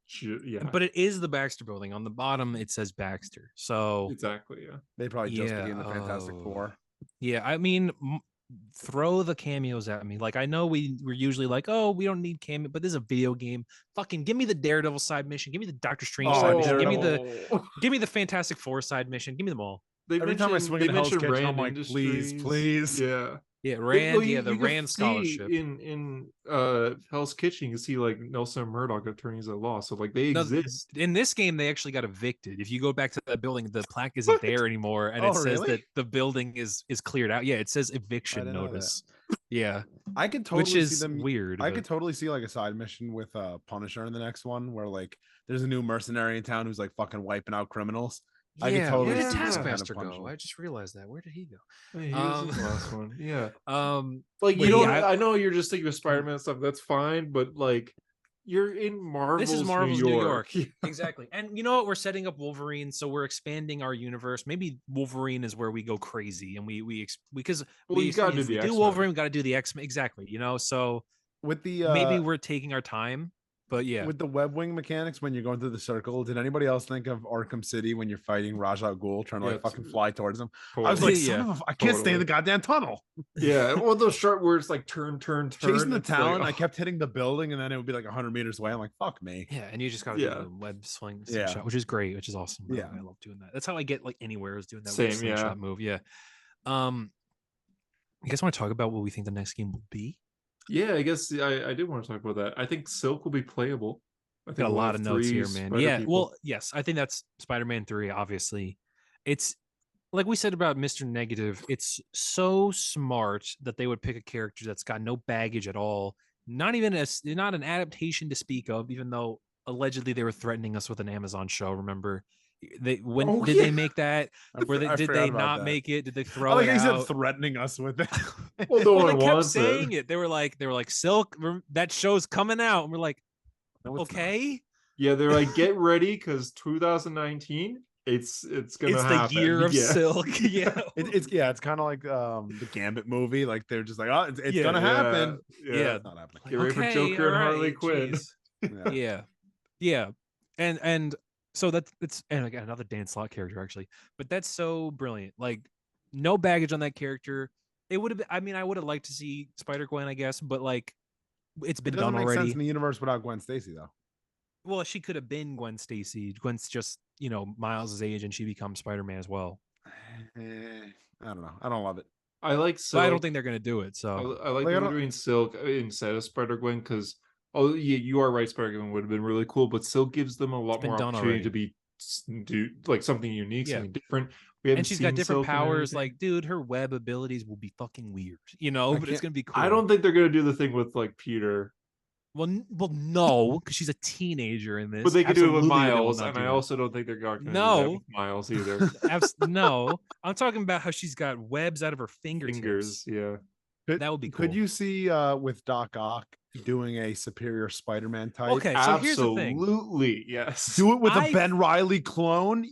yeah, But it is the Baxter building. On the bottom, it says Baxter. So exactly, yeah. they probably just Yeah, became the Fantastic oh. Four. yeah, I mean, throw the cameos at me. Like I know we're usually like, oh, we don't need cameo, but this is a video game. Fucking give me the Daredevil side mission. Give me the Doctor Strange side mission. Give me the Fantastic Four side mission. Give me them all. They Every time I swing they in Hell's mentioned Kitchen, I'm Rand like, please, Industries. please. Yeah. Yeah, Well, Rand. you- Yeah, the you can Rand see scholarship. in Hell's Kitchen. You can see like Nelson Murdoch, attorneys at law. So like they No, exist. in this game, they actually got evicted. If you go back to that building, the plaque isn't What? there anymore, and Oh, it says really? that the building is cleared out. Yeah, it says eviction didn't know that. notice. Yeah, I could totally which see is them. weird. I but- could totally see like a side mission with Punisher in the next one, where like there's a new mercenary in town who's like fucking wiping out criminals. I could totally Where see did that kind of Taskmaster punishment. go? I just realized that. Where did he go? Hey, he was in the Um, last one. Yeah. But Like you don't. yeah, I know you're just thinking of Spider-Man stuff. That's fine, but like you're in Marvel's Marvel's New York. Yeah. Exactly. And you know what? We're setting up Wolverine, so we're expanding our universe. Maybe Wolverine is where we go crazy, and because Well, you gotta do if the we X-Men. Wolverine, we got to do the X-Men. Exactly. You know, so With the maybe we're taking our time, but yeah. with the web wing mechanics when you're going through the circle. Did anybody else think of Arkham City when you're fighting Ra's al Ghul trying to Yeah, like fucking it's- fly towards him? Totally. I was like, Yeah, son of a, I can't stay in the totally. goddamn tunnel. Yeah, well, those short words like turn, Chasing the it's like, talon, I oh. kept hitting the building, and then it would be like 100 meters away. I'm like, fuck me. Yeah, and you just got to Yeah. do the web swing Yeah. shot, which is great, which is awesome. Yeah. I love doing that. That's how I get like anywhere is doing that Same, web swing yeah. shot move. Yeah. You guys want to talk about what we think the next game will be? Yeah, I guess I did want to talk about that. I think Silk will be playable. I think Got a we'll lot have of notes 3 here, man. Spider Yeah. people. Well, yes, I think that's Spider-Man 3, obviously. It's like we said about Mr. Negative, it's so smart that they would pick a character that's got no baggage at all. Not even not an adaptation to speak of, even though allegedly they were threatening us with an Amazon show. Remember? Did Oh, they yeah. make that? I Did forgot they about not that. make it? Did they I throw like it how you said out? threatening us with it. Well, no Well, one they kept wants saying it. it. They were like, Silk, that show's coming out. And we're like, No, it's not. okay. Yeah, they're like, get ready because 2019, it's gonna It's happen. the year of Yeah. Silk. Yeah. It's kind of like the Gambit movie. Like they're just like, oh, it's Yeah, gonna happen. Yeah. It's not happening. Get ready for Joker and Harley Quinn. geez. Yeah. And so it's and again another Dan Slott character actually, but that's so brilliant. Like no baggage on that character. It would have been. I mean, I would have liked to see Spider Gwen, I guess, but like it's It been doesn't done make sense already. in the universe without Gwen Stacy, though. Well, she could have been Gwen Stacy. Gwen's just Miles's age, and she becomes Spider Man as well. I don't know. I don't love it. I like Silk. But I don't think they're gonna do it. So I like they're doing Silk instead of Spider Gwen because you are right. Spider Gwen would have been really cool, but Silk gives them a lot more opportunity to be do like something unique, something different. And she's got different powers. Like, dude, her web abilities will be fucking weird, but it's gonna be cool. I don't think they're gonna do the thing with like Peter. Well, no, because she's a teenager in this. But they could do it with Miles, and I also don't think they're going to do that with Miles either. No, I'm talking about how she's got webs out of her fingertips. Yeah. That would be cool. Could you see with Doc Ock doing a superior Spider-Man type? Okay, so here's the thing. Absolutely, yes. Do it with a Ben Reilly clone.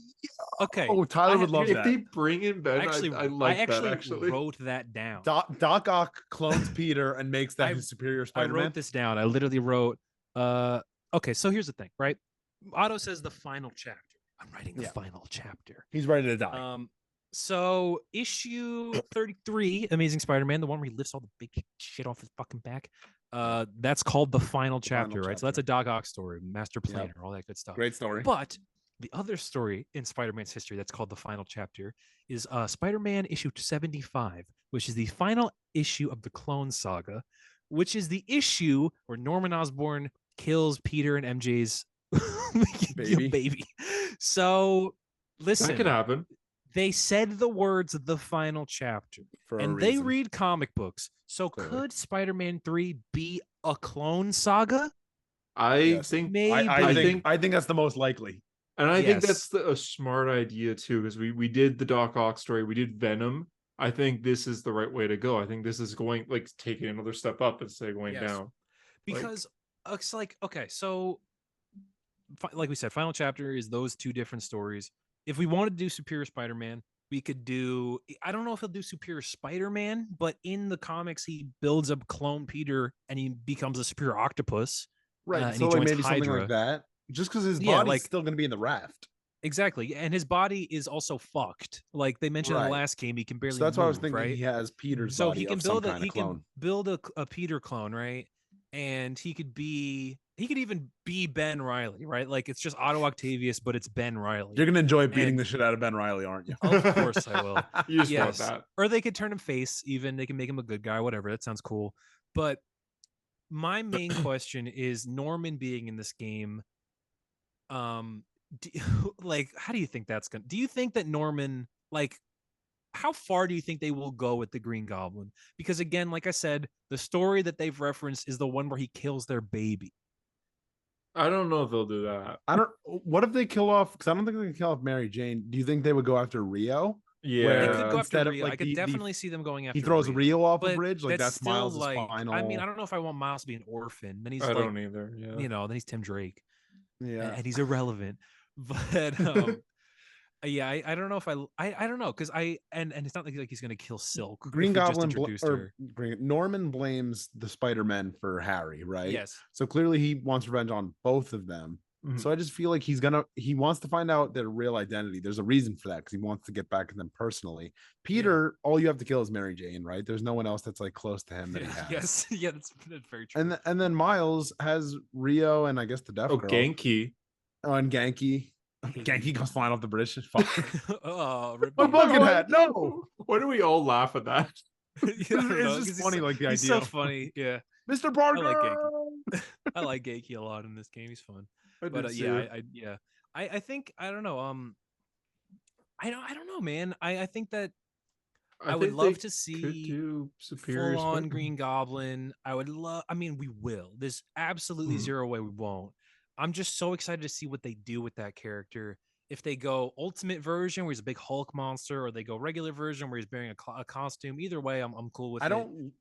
Okay. Oh, Tyler would love that. If they bring in Ben, I like that. Actually, wrote that down. Doc Ock clones Peter and makes that his superior Spider-Man. I wrote this down. I literally wrote. Okay, so here's the thing, right? Otto says the final chapter. I'm writing the final chapter. He's ready to die. So issue 33, Amazing Spider-Man, the one where he lifts all the big shit off his fucking back. That's called the final chapter, right? So that's a Doc Ock story, Master Planner, all that good stuff. Great story. But the other story in Spider-Man's history that's called the final chapter is Spider-Man issue 75, which is the final issue of the Clone Saga, which is the issue where Norman Osborn kills Peter and MJ's baby. So listen, that could happen. They said the words of the final chapter, and they read comic books. So could Spider-Man 3 be a Clone Saga? I think maybe. I think that's the most likely. And I think that's a smart idea too, because we did the Doc Ock story, we did Venom. I think this is the right way to go. I think this is going like taking another step up instead of going down. Because it's like, okay, so like we said, final chapter is those two different stories. If we wanted to do Superior Spider-Man, we could do, I don't know if he'll do Superior Spider-Man, but in the comics, he builds up Clone Peter and he becomes a Superior Octopus. Right. And so he joins maybe Hydra. something like that. Just because his body's still going to be in the raft. Exactly. And his body is also fucked. Like they mentioned in the last game, he can barely So that's move, why I was thinking right? he has Peter's so body he can of build some kind of clone. can build a Peter clone, right? And he could even be Ben Reilly, right? Like it's just Otto Octavius, but it's Ben Reilly. You're gonna enjoy beating the shit out of Ben Reilly, aren't you? Of course I will. You just want that. Or they could turn him face, even they can make him a good guy, whatever. That sounds cool. But my main question is Norman being in this game. Like, how do you think that's gonna? Do you think that Norman, like, how far do you think they will go with the Green Goblin? Because again, like I said, the story that they've referenced is the one where he kills their baby. I don't know if they'll do that. What if they kill off? Because I don't think they can kill off Mary Jane. Do you think they would go after Rio? Yeah, they could go after Rio. I could definitely see them going after. He throws Rio off a a bridge, like that's Miles' final. I mean, I don't know if I want Miles to be an orphan. Then he's I don't either. Yeah, then he's Tim Drake. Yeah, and he's irrelevant. But yeah, I don't know if I don't know because and it's not like he's gonna kill Silk. Green Goblin Norman blames the Spider-Man for Harry, right? Yes. So clearly he wants revenge on both of them. Mm-hmm. So I just feel like he wants to find out their real identity. There's a reason for that because he wants to get back at them personally. Peter, all you have to kill is Mary Jane, right? There's no one else that's like close to him that he has. Yes, yeah, that's very true. And then Miles has Rio and I guess the Deaf Girl. Genki. Oh, and Genki. Genki goes flying off the bridge. Oh, my bucket hat! No. Why do we all laugh at that? It's just funny, like the idea. He's so funny, yeah. Mr. Parker. I like Genki. I like Genki a lot in this game. He's fun. But I think I don't know. I don't know, man. I think that I would love to see full on Green Goblin. I would love. I mean, we will. There's absolutely zero way we won't. I'm just so excited to see what they do with that character. If they go ultimate version where he's a big Hulk monster, or they go regular version where he's wearing a costume, either way, I'm cool with it. I don't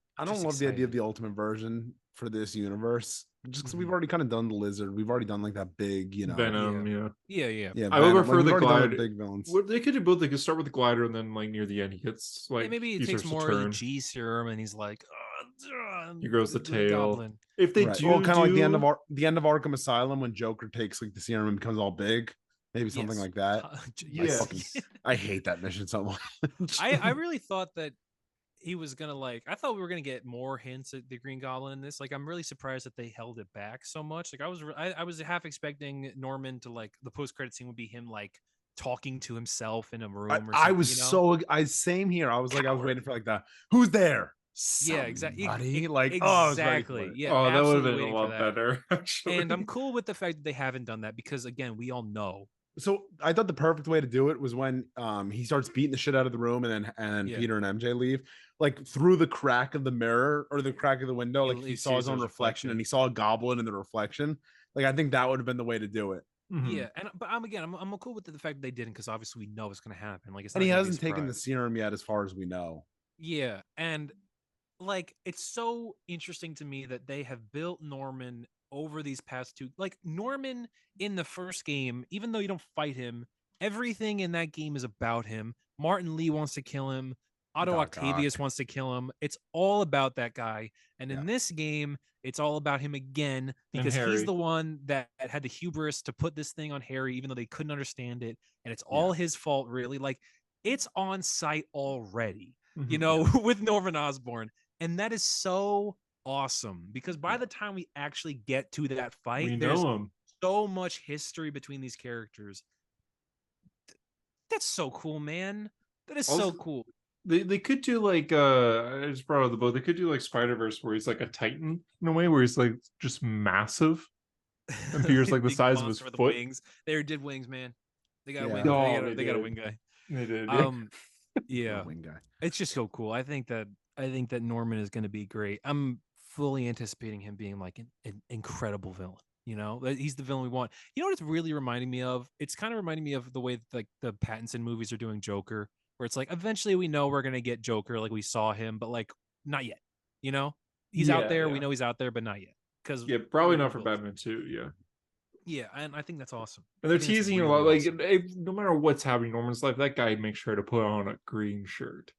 love the idea of the ultimate version for this universe, just because we've already kind of done the Lizard. We've already done like that big, Venom. Yeah. I would prefer the glider. Big villains. What they could do both. They could start with the glider, and then like near the end, he gets like maybe he takes more of the G serum, and he's like, He grows the Green tail. Goblin. If they Right. do, Well, kind of like the end of Arkham Asylum when Joker takes like the serum and becomes all big, maybe something Yes. like that. yes, I hate that mission so much. I really thought that he was gonna I thought we were gonna get more hints at the Green Goblin in this. Like, I'm really surprised that they held it back so much. Like, I was half expecting Norman to the post credit scene would be him talking to himself in a room or something. I was same here. I was like, I was waiting for like the who's there. Yeah, exactly. Like, exactly. Yeah. Oh, that would have been a waiting lot for that. better. Actually. And I'm cool with the fact that they haven't done that because, again, we all know. So I thought the perfect way to do it was when he starts beating the shit out of the room and then Yeah. Peter and MJ leave, like through the crack of the mirror or the crack of the window, like he saw his own reflection and he saw a goblin in the reflection. Like, I think that would have been the way to do it. Yeah, but I'm cool with the fact that they didn't because obviously we know it's going to happen. Like, it's and not he gonna be a hasn't taken the surprise. serum yet, as far as we know. Yeah, and it's so interesting to me that they have built Norman over these past two. Like, Norman in the first game, even though you don't fight him, everything in that game is about him. Martin Lee wants to kill him. Otto Octavius wants to kill him. It's all about that guy. And in this game, it's all about him again because he's the one that had the hubris to put this thing on Harry, even though they couldn't understand it. And it's all his fault, really. Like, it's on site already, with Norman Osborn. And that is so awesome because by the time we actually get to that fight, there's so much history between these characters. That's so cool, man. That is so cool. They could do I just brought up the book. They could do Spider-Verse where he's like a Titan in a way where he's like just massive and Peter's like the size of his foot. Wings. They did wings, man. They got a wing. They got a wing guy. They did. Yeah. Wing guy. It's just so cool. I think that Norman is going to be great. I'm fully anticipating him being like an incredible villain. He's the villain we want. You know what it's really reminding me of? It's kind of reminding me of the way the Pattinson movies are doing Joker, where it's like eventually we know we're gonna get Joker, like we saw him, but like not yet. He's out there. We know he's out there, but not yet. Because probably not for Batman 2. Yeah, and I think that's awesome. And they're teasing you a lot. Awesome. No matter what's happening in Norman's life, that guy makes sure to put on a green shirt.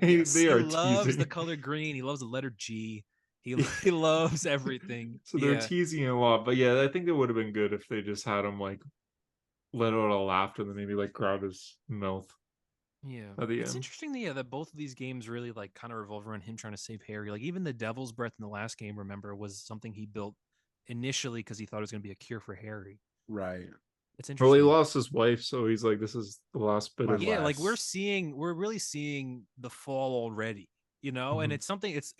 He loves the color green. He loves the letter G. He loves everything. So they're teasing a lot. But I think it would have been good if they just had him let out a laugh and then maybe grab his mouth. Yeah. At the it's end. Interesting that both of these games really kind of revolve around him trying to save Harry. Like, even the Devil's Breath in the last game, remember, was something he built initially because he thought it was going to be a cure for Harry. Right. It's interesting. Well, he lost his wife, so he's like, this is the last bit of like we're really seeing the fall already, and it's something, it's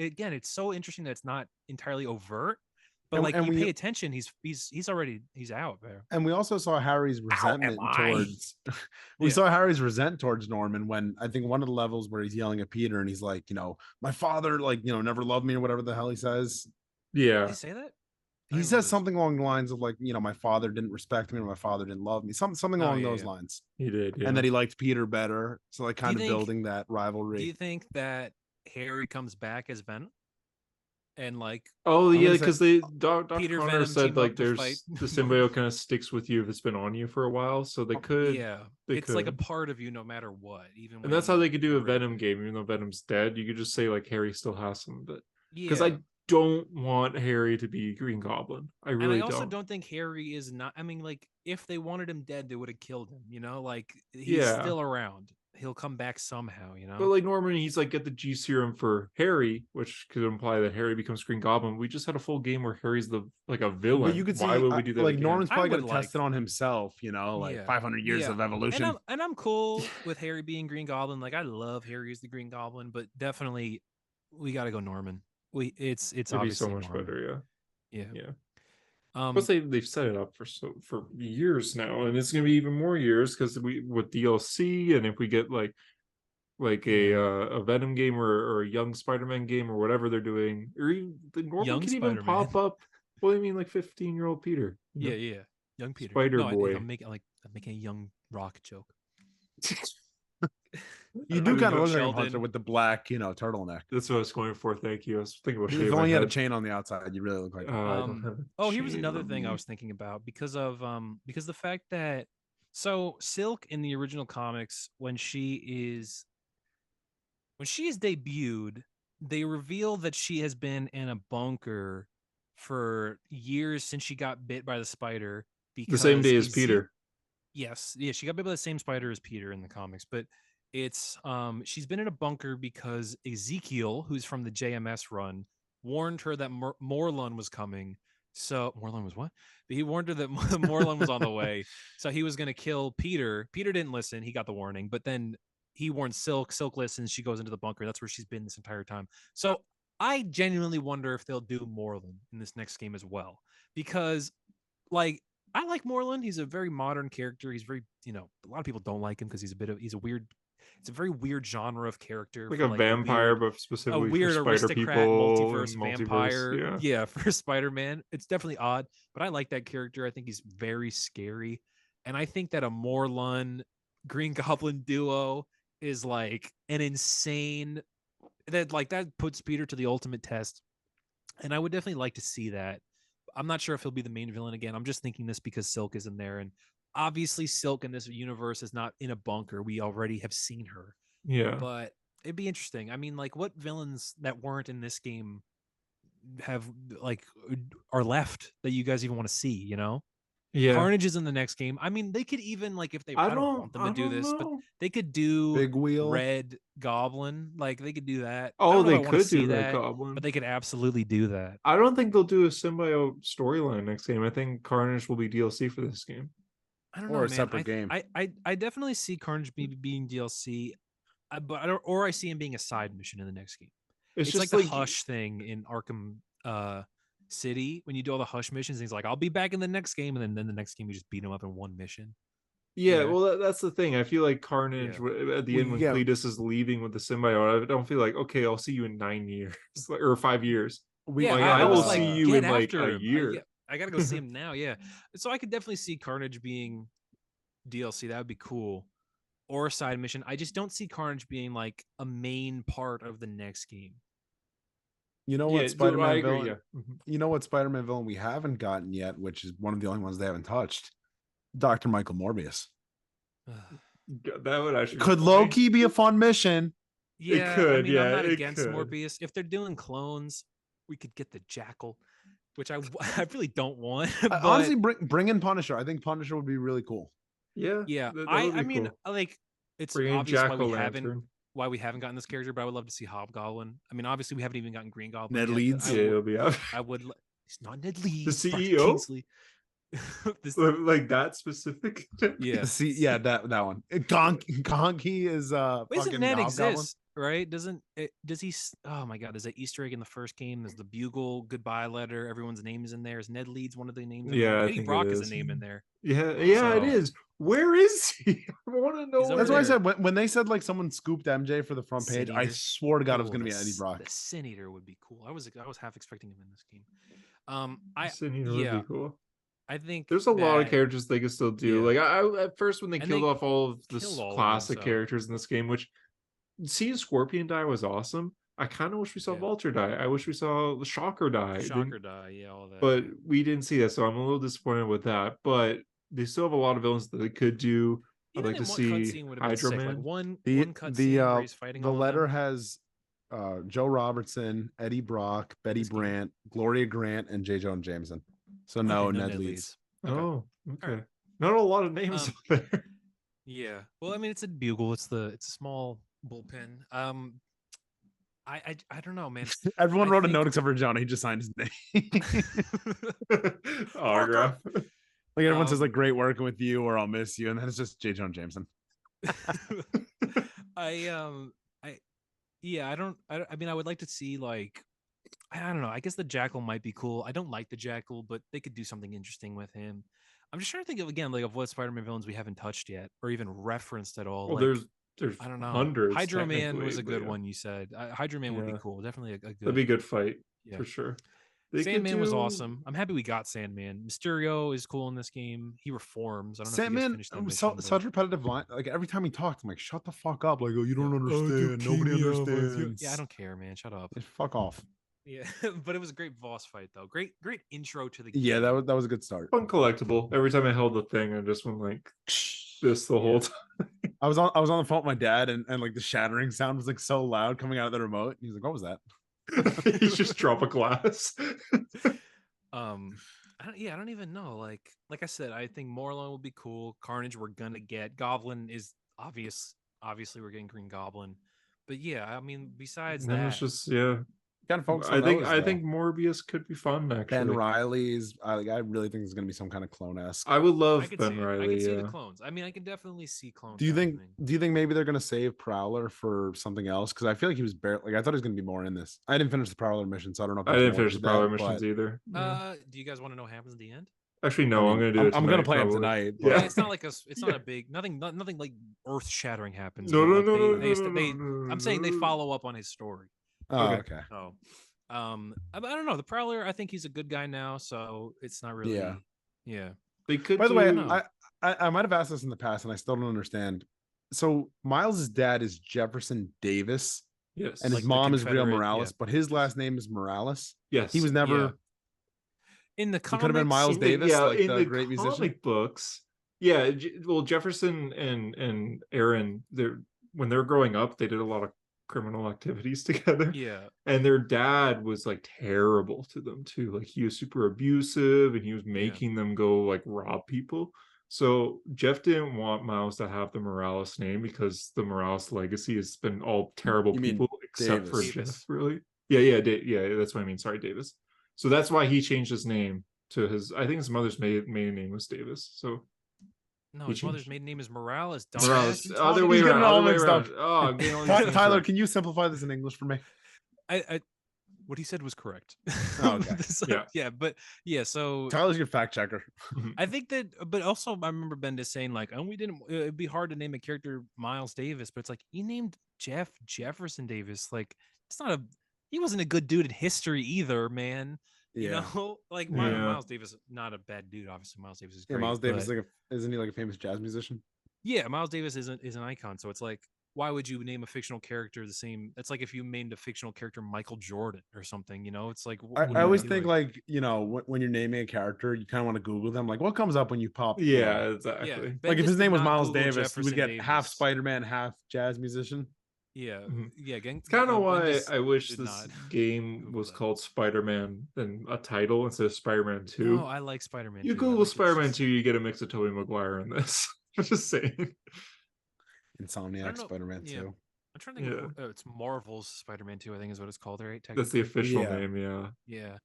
so interesting that it's not entirely overt, but you pay attention, he's already out there. And we also saw Harry's resentment towards saw Harry's resent towards Norman when I think one of the levels where he's yelling at Peter and he's like, my father never loved me or whatever the hell he says. Did he say that? He says something along the lines of my father didn't respect me or my father didn't love me. Something along those lines. He did, and that he liked Peter better. So kind of building that rivalry. Do you think that Harry comes back as Venom? And because Dr. Peter Connor said there's the symbiote kind of sticks with you if it's been on you for a while, so they could. It's like a part of you no matter what. Even and that's how they could do a Venom game, even though Venom's dead. You could just say Harry still has him, but because I don't want Harry to be Green Goblin. I really don't. I also don't think Harry is not. I mean, if they wanted him dead, they would have killed him. He's still around. He'll come back somehow. But Norman, he's get the G serum for Harry, which could imply that Harry becomes Green Goblin. We just had a full game where Harry's a villain. But you could see, why would we do that? Norman's probably gonna test it on himself. 500 years of evolution. And I'm cool with Harry being Green Goblin. I love Harry as the Green Goblin, but definitely we got to go Norman. It's obviously so much Norman. better. Yeah. Plus they've set it up for years now, and it's gonna be even more years because with DLC, and if we get a Venom game or a young Spider-Man game or whatever they're doing, or even the Norman can even pop up. What do you mean, 15-year-old Peter? Yeah, young Peter, Spider-Boy. I'm making a young Rock joke. You do kind of look like a Hunter with the black, turtleneck. That's what I was going for. Thank you. I was thinking about shaving. If only you had a chain on the outside, you really look like. Here's another thing I was thinking about because the fact that Silk in the original comics when she is debuted, they reveal that she has been in a bunker for years since she got bit by the spider. The same day as Eze- Peter. Yes, yeah, she got bit by the same spider as Peter in the comics, but it's she's been in a bunker because Ezekiel, who's from the JMS run, warned her that Morlun was coming. So Morlun was what? But he warned her that Morlun was on the way. So he was going to kill Peter. Peter didn't listen. He got the warning, but then he warned Silk. Silk listens. She goes into the bunker. That's where she's been this entire time. So I genuinely wonder if they'll do Morlun in this next game as well, because like I like Morlun. He's a very modern character. He's very, a lot of people don't like him because he's a weird. It's a very weird genre of character, Like for, a vampire, but a specifically weird for spider aristocrat people, multiverse and vampire. Yeah, for Spider-Man, it's definitely odd, but I like that character. I think he's very scary, and I think that a Morlun Green Goblin duo is like an insane. That puts Peter to the ultimate test, and I would definitely like to see that. I'm not sure if he'll be the main villain again. I'm just thinking this because Silk is in there, and obviously Silk in this universe is not in a bunker. We already have seen her. Yeah. But it'd be interesting. I mean, like, what villains that weren't in this game have are left that you guys even want to see? Yeah. Carnage is in the next game. I mean, they could even if they. I don't want them to do this, but they could do Big Wheel, Red Goblin. Like they could do that. Oh, they could do Red Goblin, but they could absolutely do that. I don't think they'll do a symbiote storyline next game. I think Carnage will be DLC for this game. I don't know, or a man. separate game. I definitely see Carnage being DLC, but I see him being a side mission in the next game. It's just like the Hush thing in Arkham City when you do all the Hush missions. And he's like, "I'll be back in the next game," and then the next game you just beat him up in one mission. Yeah, well, that's the thing. I feel like Carnage at the end when Cletus is leaving with the symbiote, I don't feel like, okay, I'll see you in 9 years or 5 years. I will see you in like a year. I gotta go see him now. Yeah, so I could definitely see Carnage being DLC. That would be cool, or a side mission. I just don't see Carnage being like a main part of the next game. You know what Spider-Man villain? Yeah. You know what Spider-Man villain we haven't gotten yet, which is one of the only ones they haven't touched. Dr. Michael Morbius. That would actually could low-key be a fun mission. Yeah, it could. I'm not against Morbius. If they're doing clones, we could get the Jackal, which I really don't want. But honestly, bring in Punisher. I think Punisher would be really cool. Yeah, I mean, cool. Like it's bring obvious why we haven't gotten this character, but I would love to see Hobgoblin. I mean, obviously we haven't even gotten Green Goblin. Ned Leeds, he'll be out. I would. He's not Ned Leeds. The CEO. Like that specific. Yeah. That one. Gonky is doesn't Ned exist, right? Does he? Oh my god, there's an Easter egg in the first game. There's the Bugle goodbye letter. Everyone's name is in there. Is Ned Leeds one of the names? Yeah, Eddie Brock is a name in there. Yeah, it is. Where is he? I want to know. That's why I said when they said like someone scooped MJ for the front page, I swore to God it was going to be Eddie Brock. The Sin Eater would be cool. I was half expecting him in this game. Sin Eater would be cool. I think there's a lot of characters they could still do. Like I at first when they killed off all of the classic characters in this game, which seeing Scorpion die was awesome. I kind of wish we saw Vulture die. I wish we saw the Shocker die. All that. But we didn't see that, so I'm a little disappointed with that. But they still have a lot of villains that they could do. I'd like to see Hydra Man. Like one cutscene where he's fighting. The letter has Joe Robertson, Eddie Brock, Betty Brant, Gloria Grant, and J. Jonah Jameson. So no, Ned Leeds. Okay. Oh, okay. Right. Not a lot of names up there. Yeah. Well, I mean, it's a Bugle. It's a small bullpen. I don't know, man. Everyone wrote a note except for Jonah. He just signed his name. Autograph. Like everyone says, like, great working with you, or I'll miss you, and then it's just J. Jonah Jameson. I mean, I would like to see like. I don't know. I guess the Jackal might be cool. I don't like the Jackal, but they could do something interesting with him. I'm just trying to think of what Spider-Man villains we haven't touched yet, or even referenced at all. Well, there's I don't know. Hundreds. Hydro Man was a good one. You said Hydro Man would be cool. Definitely a good. That'd be a good fight for sure. Sandman was awesome. I'm happy we got Sandman. Mysterio is cool in this game. He reforms. I don't know. Sandman was such repetitive line. Like every time he talked, I'm like, shut the fuck up. Like, oh, you don't understand. Nobody understands. Yeah, I don't care, man. Shut up. Fuck off. Yeah, but it was a great boss fight though. Great intro to the game. Yeah, that was a good start. Fun collectible. Every time I held the thing, I just went like this the whole time. I was on the phone with my dad, and like the shattering sound was like so loud coming out of the remote. He's like, "What was that?" You just drop a glass. I don't even know. Like I said, I think Morlun will be cool. Carnage we're gonna get. Goblin is obvious. Obviously, we're getting Green Goblin. But yeah, I mean, besides Then it's that, just yeah. Kind of focus I on think those, I though. think Morbius could be fun Ben actually. Riley's. I really think it's gonna be some kind of clone-esque. I would I love could Ben see it. I Riley. could see the Yeah. clones. I mean, I can definitely see clones Do you think? happening. Do you think maybe they're gonna save Prowler for something else? Because I feel like he was barely. Like I thought he was gonna be more in this. I didn't finish the Prowler mission, so I don't know if I there's didn't more finish to the Prowler that. missions But either. Yeah. Do you guys want to know what happens at the end? Actually, I no. I'm mean, gonna do it. I'm gonna tonight, play him probably. tonight. Yeah. But It's not like it's not Yeah. a big nothing like earth shattering happens. No, But no, like no, no, they no, no, they no, I'm saying they no. follow up on his story. oh, Okay. okay. So, I don't know. The Prowler, I think he's a good guy now, so it's not really. Yeah. Yeah. They could. By the way, No. I might have asked this in the past, and I still don't understand. So Miles's dad is Jefferson Davis, Yes. and his Like the mom is Real Confederate- Morales, yeah. but his last name is Morales. Yes. He was never. In the He comics, could have been Miles Davis, yeah, like in the the great comic musician. books. Yeah, well, Jefferson and Aaron, when they were growing up, they did a lot of criminal activities together. Yeah. And their dad was like terrible to them too. Like he was super abusive, and he was making them go like rob people. So Jeff didn't want Miles to have the Morales name because the Morales legacy has been all terrible You mean people except for Davis. Jeff, really. Yeah, that's what I mean. Sorry, Davis. So that's why he changed his name to his. I think his mother's maiden name was Davis. So No, he his mother's changed. maiden name is Morales. Morales, dumbass. other way He's getting around. all Other way mixed around. up. Oh, I'm getting all these things Tyler, wrong. can you simplify this in English for me? I what he said was correct. Oh, okay. So, Yeah. yeah, but yeah, so Tyler's your fact checker. I think that, but also I remember Bendis saying like, "Oh, we didn't. It'd be hard to name a character Miles Davis, but it's like he named Jefferson Davis. Like it's not a. He wasn't a good dude in history either, man. You Yeah. know, like Yeah. Miles Davis, not a bad dude. Obviously, Miles Davis is Yeah, great. Miles Davis but- is isn't he like a famous jazz musician? yeah, Miles Davis is an icon. So it's like, why would you name a fictional character the same? It's like if you named a fictional character Michael Jordan or something. You know, it's like what are I you always doing? think like when you're naming a character, you kind of want to Google them. Like, what comes up when you pop? you Yeah, know, exactly. Yeah, like if Bendis his name did was not Miles Google Davis, you Jefferson would get half Davis. Spider-Man, half jazz musician. Yeah, Mhm. yeah. It's kind of why Bendis I wish did this not game Google was that. called Spider-Man than a title instead of Spider-Man 2. No, I like Spider-Man. You 2. I Google like it's Spider-Man just- 2, you get a mix of Tobey Maguire in this. I'm just saying. I Insomniac don't know. Spider-Man Yeah. 2. I'm trying to think. Yeah. Of, it's Marvel's Spider-Man 2. I think is what it's called, right? That's the Technically. official Yeah. name, yeah. Yeah.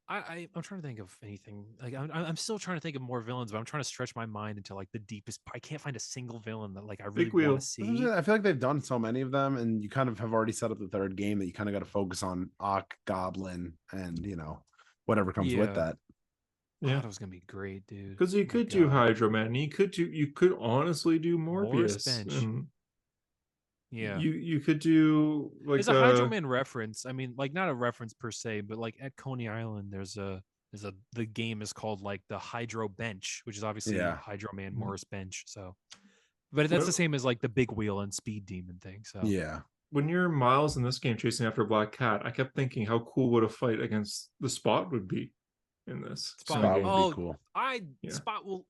I'm trying to think of anything. Like I'm still trying to think of more villains, but I'm trying to stretch my mind into like the deepest. I can't find a single villain that like I really Big Wheel. want to see. I feel like they've done so many of them, and you kind of have already set up the third game that you kind of got to focus on Ock, Goblin, and whatever comes with Yeah. that. Yeah. God, it was gonna be great, dude. Because you Oh my could do God. Hydro Man. You could honestly do Morbius. Bench. And Yeah. you could do like There's a Hydro Man reference. I mean, like not a reference per se, but like at Coney Island, the game is called like the Hydro Bench, which is obviously Yeah. Hydro Man Mhm. Morris Bench. So, but that's Well- the same as like the Big Wheel and Speed Demon thing. So Yeah. when you're Miles in this game chasing after Black Cat, I kept thinking how cool would a fight against the Spot would be in this. Spot. Spot game. would Oh, be cool. Yeah. Spot will.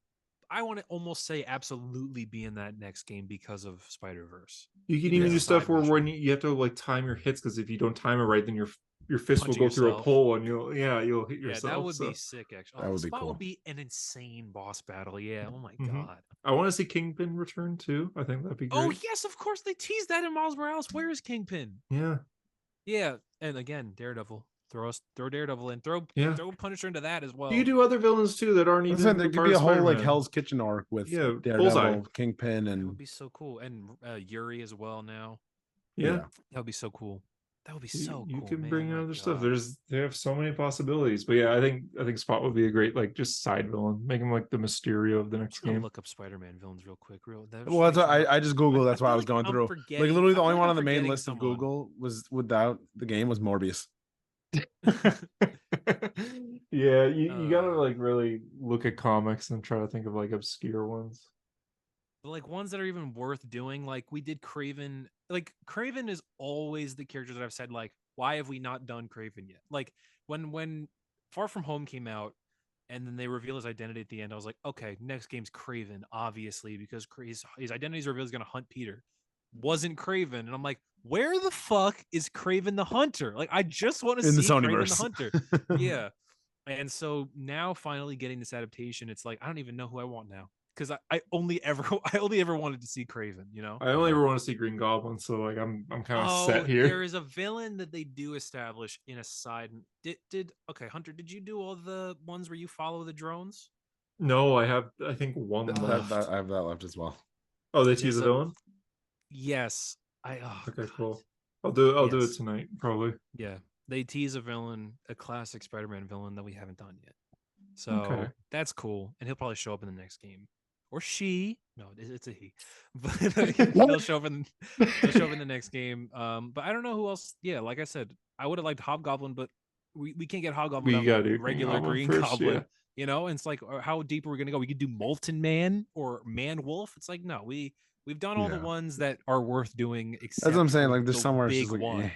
I want to almost say absolutely be in that next game because of Spider Verse. You can Yeah. even do stuff Side where mission. when you have to like time your hits, because if you don't time it right, then your fist will Punching go through a yourself. pole and you'll hit Yeah, yourself. that would so. be sick. Actually, That would be Spot cool. would be an insane boss battle. Yeah. Oh my Mhm. God. I want to see Kingpin return too. I think that'd be great. Oh yes, of course they teased that in Miles Morales. Where is Kingpin? Yeah. Yeah, and again, Daredevil. Throw Daredevil in. Throw Punisher into that as well. You could do other villains too that aren't even. There a could part be a of whole like Spider-Man. Hell's Kitchen arc with Yeah, Daredevil, Bullseye. Kingpin, That and would be so cool, and Yuri as well. Now Yeah. that would be so cool. That would be You, so you cool. can man. bring Oh in my other stuff. God. They have so many possibilities. But yeah, I think Spot would be a great like just side villain. Make him like the Mysterio of the I'm next just gonna game. look up Spider-Man villains real quick. well, that's why I just Googled. That's why I was going through. Like literally, the only one on the main list of Google was without the game was Morbius. Yeah, you gotta Uh, like really look at comics and try to think of like obscure ones. But like ones that are even worth doing. Like we did Craven. Like Craven is always the character that I've said like, why have we not done Craven yet? Like when Far From Home came out, And then they reveal his identity at the end. I was like, okay, next game's Kraven, obviously, because his identity is revealed. He's gonna hunt Peter. Wasn't Kraven, and I'm like, where the fuck is Kraven the Hunter? Like, I just want to In the see Kraven Sonyverse. the Hunter. Yeah. And so now, finally getting this adaptation, it's like I don't even know who I want now, because I only ever wanted to see Kraven. You know, I only ever want to see Green Goblin, so like I'm kind of set here. There is a villain that they do establish in a side. Okay, Hunter, did you do all the ones where you follow the drones? No, I think one left. I have that left as well. Oh, they tease the villain? Yes. Okay, cool. I'll do it tonight, probably. Yeah. They tease a villain, a classic Spider-Man villain that we haven't done yet. So that's cool. And he'll probably show up in the next game. Or she. No, it's a he. But he'll show up in the next game. But I don't know who else. Yeah, like I said, I would have liked Hobgoblin, but we can't get Hobgoblin without regular Green Goblin. Yeah. You know, and it's like, how deep are we gonna go? We could do Molten Man or Man Wolf. It's like, no, we've done all the ones that are worth doing. Except that's what I'm saying. Like there's somewhere big like, one.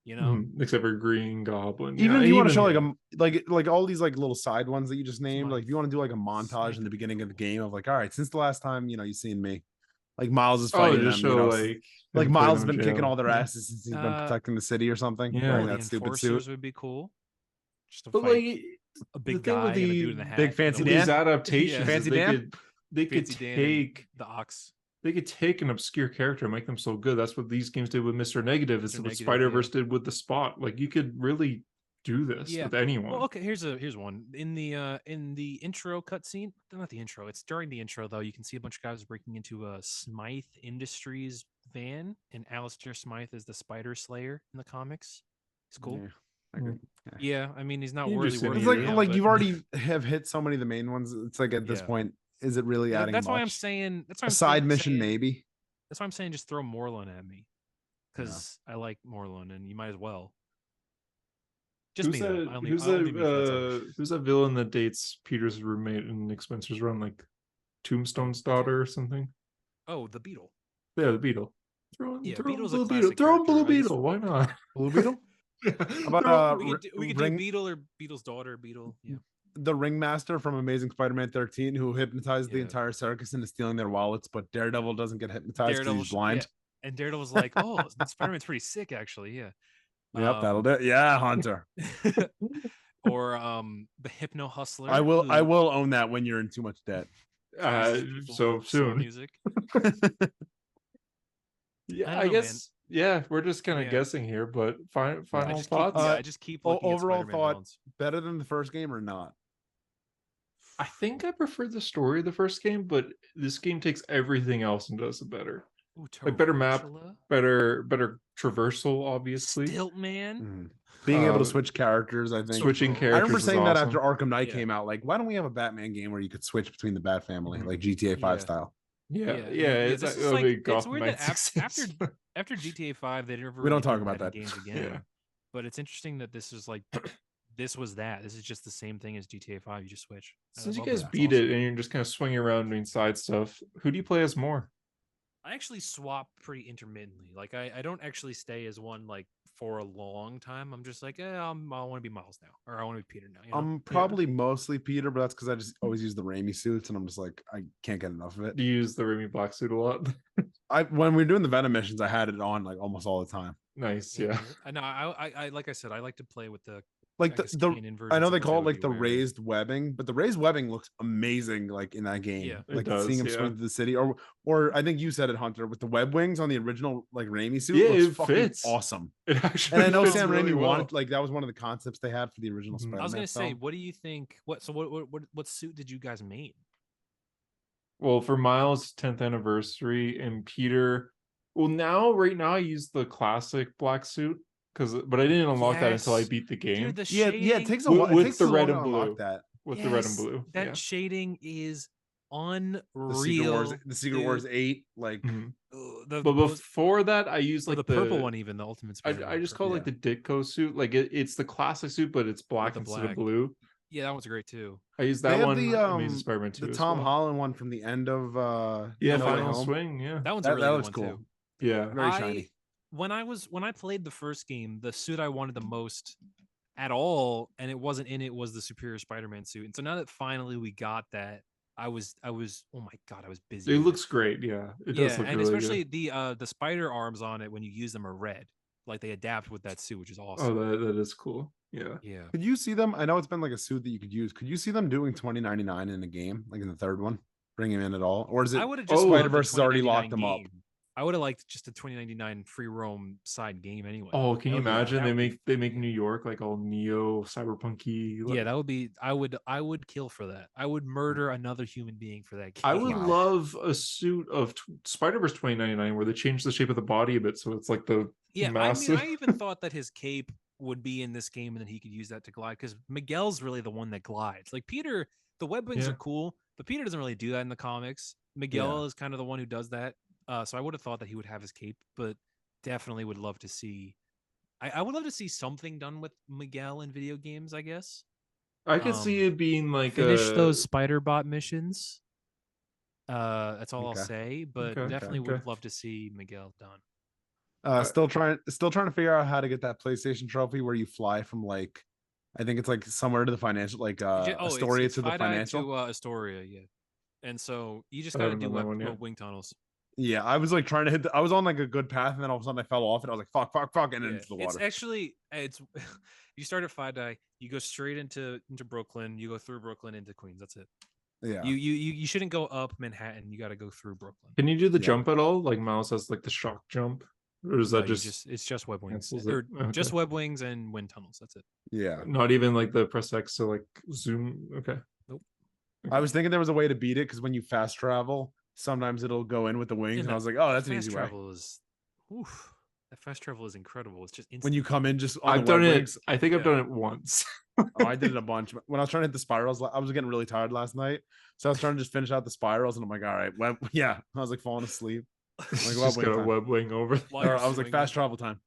You know, except for Green Goblin. Even if you want to show like all these like little side ones that you just named, like if you want to do like a montage in the beginning of the game of like, all right, since the last time you seen me, like Miles is fighting them, show, like Miles has been kicking all their asses since he's been protecting the city or something. Yeah, wearing that stupid suit would be cool. Just but like a big guy and a dude in the hat. Big fancy Dan. These adaptations, Fancy Dan. They could take the Ox. They could take an obscure character and make them so good. That's what these games did with Mr. Negative. It's what Spider-Verse did with the Spot. Like you could really do this with anyone. Well, okay, here's one. In the intro cutscene, not the intro, it's during the intro though, you can see a bunch of guys breaking into a Smythe Industries van, and Alistair Smythe is the Spider Slayer in the comics. It's cool. Yeah. I agree. Yeah, I mean he's not worthy. It's like you've already have hit so many of the main ones. It's like at this point, is it really adding? That's much? why I'm saying. That's why a side mission, maybe. That's why I'm saying just throw Morlun at me, because I like Morlun, and you might as well. Just who's that villain that dates Peter's roommate in Spencer's Run, like Tombstone's daughter or something? Oh, the Beetle. Yeah, the Beetle. Throw Blue Beetle. Throw him Blue Beetle. Why not? Blue Beetle. About we could do Beetle or Beetle's daughter. Beetle. Yeah. The Ringmaster from Amazing Spider-Man 13, who hypnotized the entire circus into stealing their wallets, but Daredevil doesn't get hypnotized because he's blind. Yeah. And Daredevil's like, "Oh, Spider-Man's pretty sick, actually." Yeah. Yep, that'll do it. Yeah, Hunter. Or the Hypno Hustler. I will own that when you're in too much debt. So soon. Music. Yeah, I guess. Yeah, we're just kind of guessing here, but final thoughts. I just keep looking overall at thought villains. Better than the first game or not? I think I prefer the story of the first game, but this game takes everything else and does it better. Ooh, like better map, better traversal, obviously. Stiltman. Being able to switch characters, I think. Switching characters. I remember saying that after Arkham Knight came out, like, why don't we have a Batman game where you could switch between the Bat family, like GTA 5 style? Yeah. It's weird that after GTA 5, they never. We don't talk about that games again. Yeah. But it's interesting that this is like, this was that. This is just the same thing as GTA 5. You just switch. Since you guys beat it and you're just kind of swinging around doing side stuff, who do you play as more? I actually swap pretty intermittently. Like I don't actually stay as one like for a long time. I'm just like, I want to be Miles now, or I want to be Peter now. You know? I'm probably mostly Peter, but that's because I just always use the Raimi suits, and I'm just like, I can't get enough of it. Do you use the Raimi black suit a lot? When we were doing the Venom missions, I had it on like almost all the time. Nice, yeah. No, I like I said, I like to play with the like I know they call it like the raised webbing, but the raised webbing looks amazing like in that game. Yeah, like seeing him swing through the city, or I think you said it, Hunter, with the web wings on the original like Raimi suit. Yeah, looks it fits. Awesome. It actually, and I know Sam really Raimi well. wanted, like, that was one of the concepts they had for the original Spider-Man. I was gonna say, film. what do you think? What suit did you guys main? Well, for Miles' 10th anniversary and Peter, right now I use the classic black suit. But I didn't unlock that until I beat the game. Dude, it takes a while. With the red and blue. With the red and blue. That shading is unreal. The Secret Wars 8, like. But before that, I used like the purple one, even the Ultimate Spider. I just call it like the Ditko suit. Like it's the classic suit, but it's black instead of blue. Yeah, that one's great too. I used that one. Amazing Spider-Man 2. The Tom Holland one from the end of Final Swing. Yeah, that one's a really looks cool. Too. Yeah, very shiny. When I played the first game, the suit I wanted the most at all, and it wasn't in it was the Superior Spider-Man suit. And so now that finally we got that, I was oh my god, I was busy. It looks great. Yeah, it does look and really especially good. the spider arms on it when you use them are red, like they adapt with that suit, which is awesome. Oh, that is cool. Yeah. Yeah. Could you see them? I know it's been like a suit that you could use. Could you see them doing 2099 in a game, like in the third one? Bring him in at all, or is it? I would have just Spider-Verse has already locked them up. I would have liked just a 2099 free roam side game anyway. Oh, can you imagine they make New York like all neo cyberpunky? Yeah, that would be. I would kill for that. I would murder another human being for that game. I would love a suit of Spider-Verse 2099 where they change the shape of the body a bit, so it's like the massive. I mean, I even thought that his cape would be in this game, and then he could use that to glide. Because Miguel's really the one that glides. Like Peter, the web wings are cool, but Peter doesn't really do that in the comics. Miguel is kind of the one who does that. So I would have thought that he would have his cape, but definitely would love to see. I would love to see something done with Miguel in video games, I guess. I could see it being like finish those Spider Bot missions. That's all I'll say, but definitely would love to see Miguel done. Still trying to figure out how to get that PlayStation trophy where you fly from like, I think it's like somewhere to the financial, like Astoria to the financial. To Astoria, yeah. And so you just gotta do wing tunnels. Yeah, I was like trying to hit. I was on like a good path, and then all of a sudden I fell off, and I was like, fuck, and into the water. It's actually you start at FiDi, you go straight into Brooklyn, you go through Brooklyn into Queens. That's it. Yeah. You shouldn't go up Manhattan. You got to go through Brooklyn. Can you do the jump at all? Like Miles has like the shock jump, or is that it's just web wings, or just web wings and wind tunnels? That's it. Yeah. Not even like the press X to like zoom. Okay. Nope. I was thinking there was a way to beat it because when you fast travel, sometimes it'll go in with the wings, and I was like, oh, that's an easy way. That fast travel is incredible. It's just instant. When you come in just on I've done it. I think I've done it once. I did it a bunch. When I was trying to hit the spirals, I was getting really tired last night, so I was trying to just finish out the spirals, and I'm like, all right, I was like falling asleep. Like, just got a web wing over. I was like, fast travel time.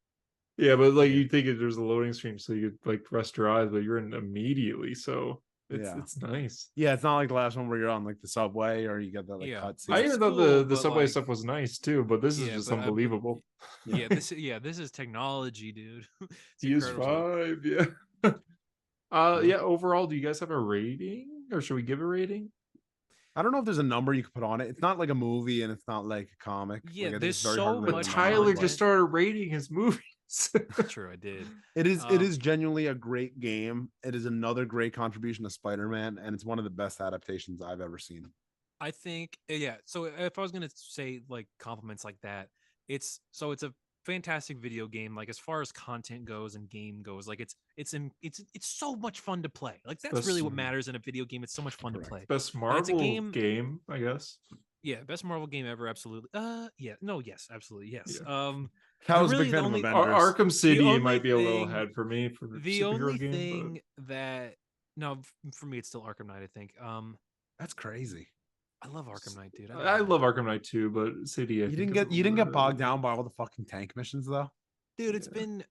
Yeah, but like you think there's a loading screen, so you could like rest your eyes, but you're in immediately, so it's nice. Yeah, it's not like the last one where you're on like the subway or you get that like cutscene. I even thought the subway stuff was nice too, but this is just unbelievable. This is technology, dude. PS5, yeah. Overall, do you guys have a rating, or should we give a rating? I don't know if there's a number you could put on it. It's not like a movie, and it's not like a comic. Yeah, like, there's so much. Tyler just started rating his movies. True, I did. It is genuinely a great game. It is another great contribution to Spider-Man, and it's one of the best adaptations I've ever seen. I think, so if I was gonna say like compliments like that, it's a fantastic video game. Like as far as content goes and game goes, like it's so much fun to play. Like that's really what matters in a video game. It's so much fun to play. Best Marvel game, I guess. Yeah, best Marvel game ever. Absolutely. Yes, absolutely. Yes. Yeah. I was a big fan of Avengers. Arkham City might be a little ahead for me for the only thing that for me it's still Arkham Knight. I think. That's crazy. I love Arkham Knight, dude. I love Arkham Knight too, but City. You didn't get bogged down by all the fucking tank missions though, dude. It's been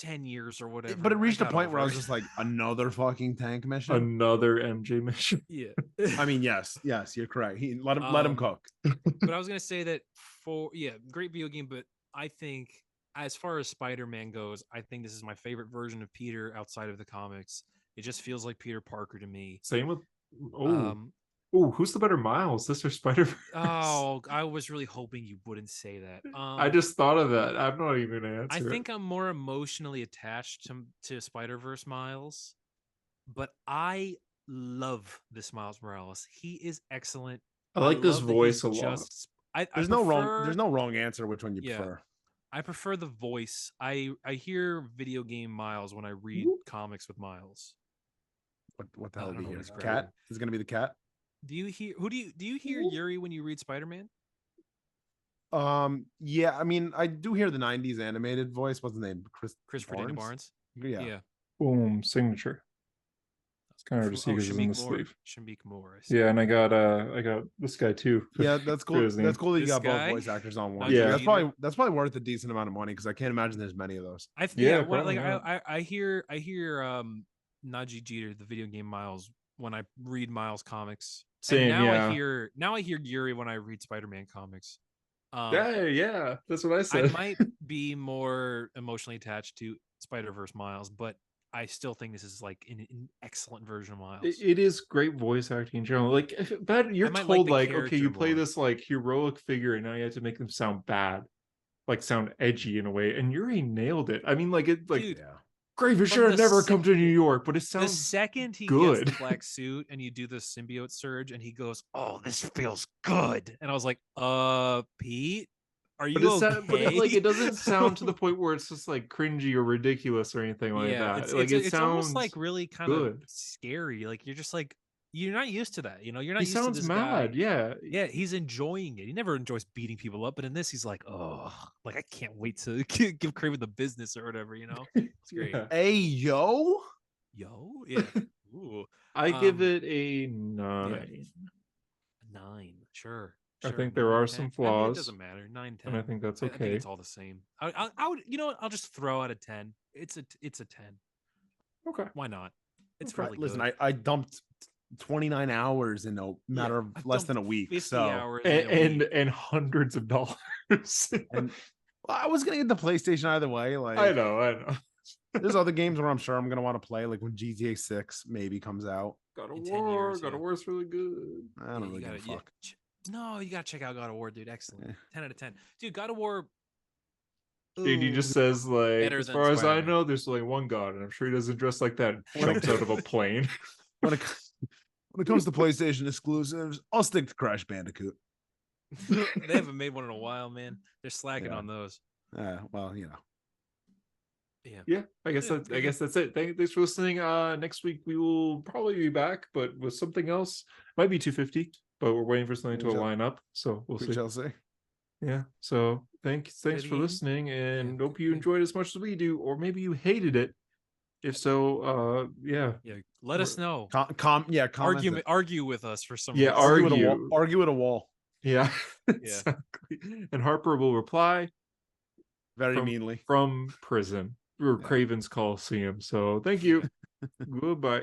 10 years or whatever. But it reached a point where I was just like, another fucking tank mission, another MJ mission. Yeah. I mean, yes, you're correct. Let him cook. But I was gonna say that great video game. But I think as far as Spider-Man goes, I think this is my favorite version of Peter outside of the comics. It just feels like Peter Parker to me. Same with who's the better Miles, this or Spider-Verse? Oh, I was really hoping you wouldn't say that. I just thought of that. I'm not even gonna answer. I think I'm more emotionally attached to Spider-Verse Miles, but I love this Miles Morales. He is excellent. I like this voice a lot. There's no wrong answer which one you prefer. I prefer the voice. I hear video game Miles when I read comics with Miles. What the hell do you hear? Cat? Is it gonna be the cat? Do you hear Yuri when you read Spider-Man? Yeah, I mean I do hear the 90s animated voice. What's the name? Christopher Dana Barnes? Yeah. Boom, signature. It's kind of hard to see because it's in the sleeve. Shamik Moore. Yeah, and I got this guy too. Yeah, that's cool. That's cool that you got both voice actors on one. Yeah, that's probably worth a decent amount of money because I can't imagine there's many of those. I hear Najee Jeter, the video game Miles, when I read Miles comics. Same. I hear Yuri when I read Spider-Man comics. That's what I said. I might be more emotionally attached to Spider-Verse Miles, but I still think this is like an excellent version of Miles. It is great voice acting in general. Like, but you're told like, okay, you play this like heroic figure, and now you have to make them sound bad, like sound edgy in a way. And Yuri nailed it. I mean, like Dude, Graven should have never come to New York, but it sounds the second he good. gets the black suit and you do the symbiote surge, and he goes, "Oh, this feels good," and I was like, Pete, are you okay? But it doesn't sound to the point where it's just like cringy or ridiculous or anything like that. It sounds almost like really kind of scary. Like you're just like, you're not used to that, you know. You're not used to this mad guy. Yeah, he's enjoying it. He never enjoys beating people up, but in this he's like, oh, like I can't wait to give Kraven the business or whatever, you know. It's great. Hey yo, yeah. Ooh. I give it a 9. Yeah. 9, sure. I think there are some flaws. I mean, it doesn't matter. 9, 10. And I think that's okay. I think it's all the same. I would, you know what? I'll just throw out a 10. It's a 10. Okay. Why not? It's okay. really Listen, good. I dumped 29 hours in a matter of less than a week. 50 so hours and hundreds of dollars. And I was gonna get the PlayStation either way. Like I know. There's other games where I'm sure I'm gonna want to play, like when GTA 6 maybe comes out. God of War. God of War is really good. I don't really give a fuck. No, you gotta check out God of War, dude. Excellent. 10 out of 10. Dude, God of War. Dude, he just says like, as far as I know, there's only one God, and I'm sure he doesn't dress like that. Jumps out of a plane. When it comes to PlayStation exclusives, I'll stick to Crash Bandicoot. They haven't made one in a while, man. They're slacking on those. Well, you know. Yeah. I guess that's it. Thanks for listening. Next week we will probably be back, but with something else. Might be 250, but we're waiting for something to line up. So we'll see. We shall see. Yeah. So thanks for listening, and hope you enjoyed as much as we do, or maybe you hated it. If so, let us know. Argue with us for some reason. Argue at a wall. Yeah. Exactly. And Harper will reply very meanly from prison or Kraven's Coliseum. So thank you. Goodbye.